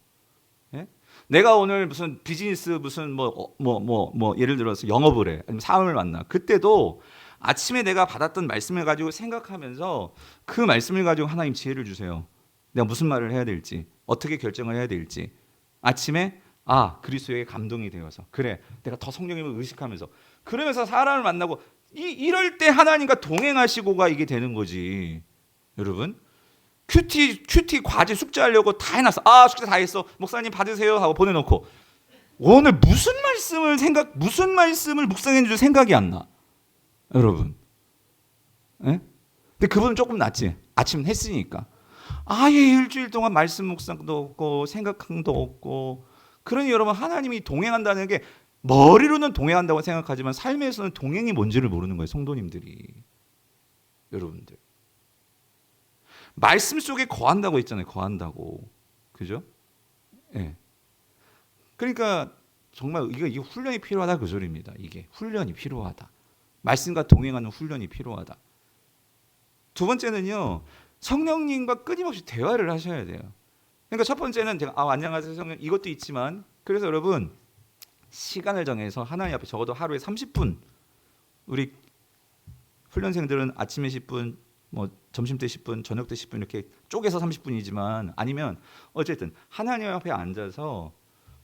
예? 내가 오늘 무슨 비즈니스 무슨 뭐 예를 들어서 영업을 해, 아니면 사람을 만나. 그때도 아침에 내가 받았던 말씀을 가지고 생각하면서 그 말씀을 가지고 하나님 지혜를 주세요. 내가 무슨 말을 해야 될지, 어떻게 결정을 해야 될지. 아침에 그리스도에게 감동이 되어서 그래, 내가 더 성령님을 의식하면서 그러면서 사람을 만나고 이럴 때 하나님과 동행하시고가 이게 되는 거지. 여러분 큐티 과제 숙제하려고 다 해놨어. 숙제 다 했어. 목사님 받으세요 하고 보내놓고 오늘 무슨 말씀을 묵상했는지 생각이 안 나. 여러분. 예? 근데 그분은 조금 낫지. 아침 했으니까. 아예 일주일 동안 말씀 묵상도 없고 생각도 없고. 그러니 여러분, 하나님이 동행한다는 게 머리로는 동행한다고 생각하지만 삶에서는 동행이 뭔지를 모르는 거예요. 성도님들이. 여러분들. 말씀 속에 거한다고 했잖아요. 거한다고. 그죠? 예. 그러니까 정말 이게 훈련이 필요하다 그 소리입니다. 이게 훈련이 필요하다. 말씀과 동행하는 훈련이 필요하다. 두 번째는요, 성령님과 끊임없이 대화를 하셔야 돼요. 그러니까 첫 번째는 제가 안녕하세요 성령 이것도 있지만, 그래서 여러분 시간을 정해서 하나님 앞에 적어도 하루에 30분, 우리 훈련생들은 아침에 10분, 뭐 점심 때 10분, 저녁 때 10분 이렇게 쪼개서 30분이지만, 아니면 어쨌든 하나님 앞에 앉아서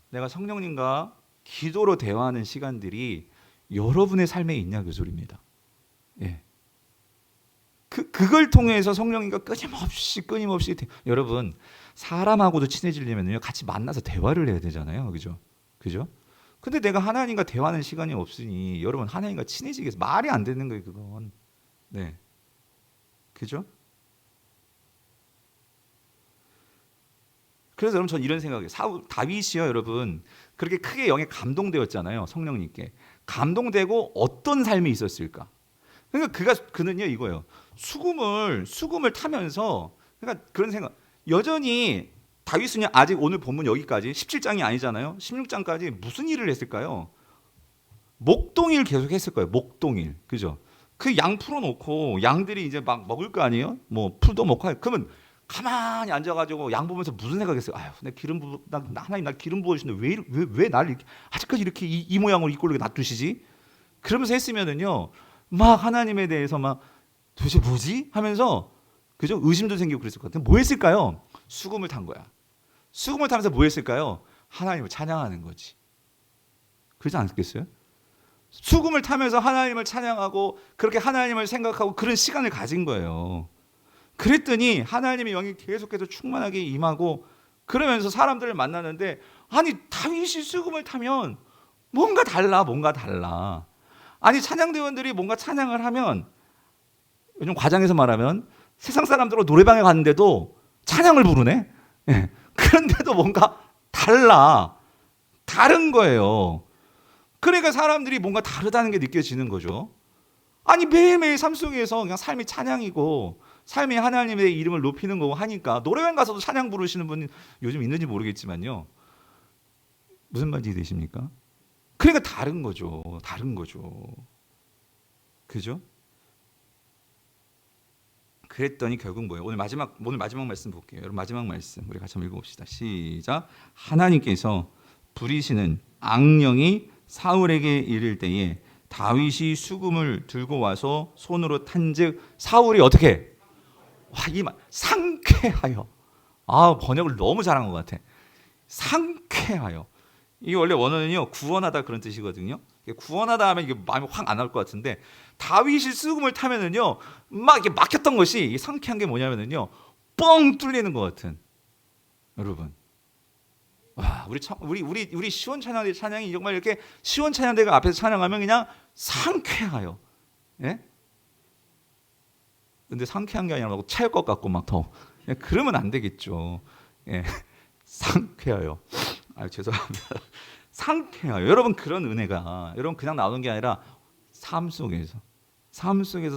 내가 성령님과 기도로 대화하는 시간들이 여러분의 삶에 있냐 그 소리입니다. 예. 그걸 통해서 성령님과 끊임없이 여러분 사람하고도 친해지려면요 같이 만나서 대화를 해야 되잖아요. 그죠? 근데 내가 하나님과 대화하는 시간이 없으니 여러분 하나님과 친해지겠어? 말이 안 되는 거예요, 그건. 네. 그죠? 그래서 여러분 전 이런 생각이에요. 다윗이요, 여러분 그렇게 크게 영에 감동되었잖아요. 성령님께 감동되고 어떤 삶이 있었을까? 그러니까 그는요 이거예요. 수금을 타면서, 그러니까 그런 생각. 여전히 다윗은요 아직 오늘 본문 여기까지 17장이 아니잖아요. 16장까지 무슨 일을 했을까요? 목동일 계속 했을 거예요. 목동일. 그죠? 그 양 풀어놓고 양들이 이제 막 먹을 거 아니에요? 뭐 풀도 먹고 그러면 가만히 앉아가지고 양 보면서 무슨 생각했어요? 아유, 내 기름 부나 하나님 나 기름 부어주시는데 왜 날 이렇게 아직까지 이렇게 이 모양으로 이꼴로 놔두시지? 그러면서 했으면은요, 막 하나님에 대해서 막 도대체 뭐지? 하면서 그죠? 의심도 생기고 그랬을 것 같아요. 뭐 했을까요? 수금을 탄 거야. 수금을 타면서 뭐 했을까요? 하나님을 찬양하는 거지. 그러지 않겠어요? 수금을 타면서 하나님을 찬양하고 그렇게 하나님을 생각하고 그런 시간을 가진 거예요. 그랬더니 하나님의 영이 계속해서 충만하게 임하고 그러면서 사람들을 만나는데 아니 다윗이 수금을 타면 뭔가 달라. 아니 찬양대원들이 뭔가 찬양을 하면 요즘 과장해서 말하면 세상 사람들은 노래방에 갔는데도 찬양을 부르네. 예. 그런데도 뭔가 다른 거예요. 그러니까 사람들이 뭔가 다르다는 게 느껴지는 거죠. 아니 매일매일 삶 속에서 그냥 삶이 찬양이고 삶이 하나님의 이름을 높이는 거고 하니까 노래방 가서도 찬양 부르시는 분 요즘 있는지 모르겠지만요. 무슨 말인지 되십니까? 그러니까 다른 거죠. 그죠? 그랬더니 결국 뭐예요? 오늘 마지막 말씀 볼게요. 여러분 마지막 말씀 우리 같이 한번 읽어봅시다. 시작. 하나님께서 부리시는 악령이 사울에게 이를 때에 다윗이 수금을 들고 와서 손으로 탄즉 사울이 어떻게? 와, 이 말 상쾌하여. 아, 번역을 너무 잘한 것 같아. 상쾌하여. 이게 원래 원어는요 구원하다 그런 뜻이거든요. 구원하다 하면 이게 마음이 확 안 나올 것 같은데 다윗이 수금을 타면은요 막 이게 막혔던 것이 상쾌한 게 뭐냐면은요 뻥 뚫리는 것 같은. 여러분, 와, 우리 시원 찬양대 찬양이 정말 이렇게 시원 찬양대가 앞에서 찬양하면 그냥 상쾌하여. 예? 근데 상쾌한 게 아니라 막 차일 것 같고 막 더. 그러면 안 되겠죠. 예. 상쾌하여. 아, 죄송합니다. 상쾌하여. 여러분 그런 은혜가 여러분 그냥 나오는 게 아니라 삶 속에서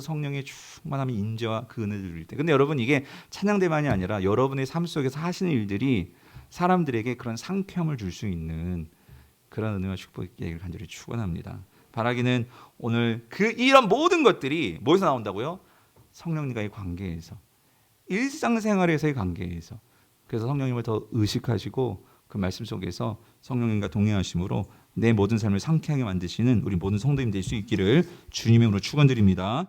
성령의 충만함이 인재와 그 은혜를 누릴 때. 근데 여러분 이게 찬양대만이 아니라 여러분의 삶 속에서 하시는 일들이 사람들에게 그런 상쾌함을 줄 수 있는 그런 은혜와 축복의 간절히 축원합니다. 바라기는 오늘 이런 모든 것들이 뭐에서 나온다고요? 성령님과의 관계에서, 일상생활에서의 관계에서. 그래서 성령님을 더 의식하시고 그 말씀 속에서 성령님과 동행하심으로 내 모든 삶을 상쾌하게 만드시는 우리 모든 성도님 될 수 있기를 주님의 이름으로 축원드립니다.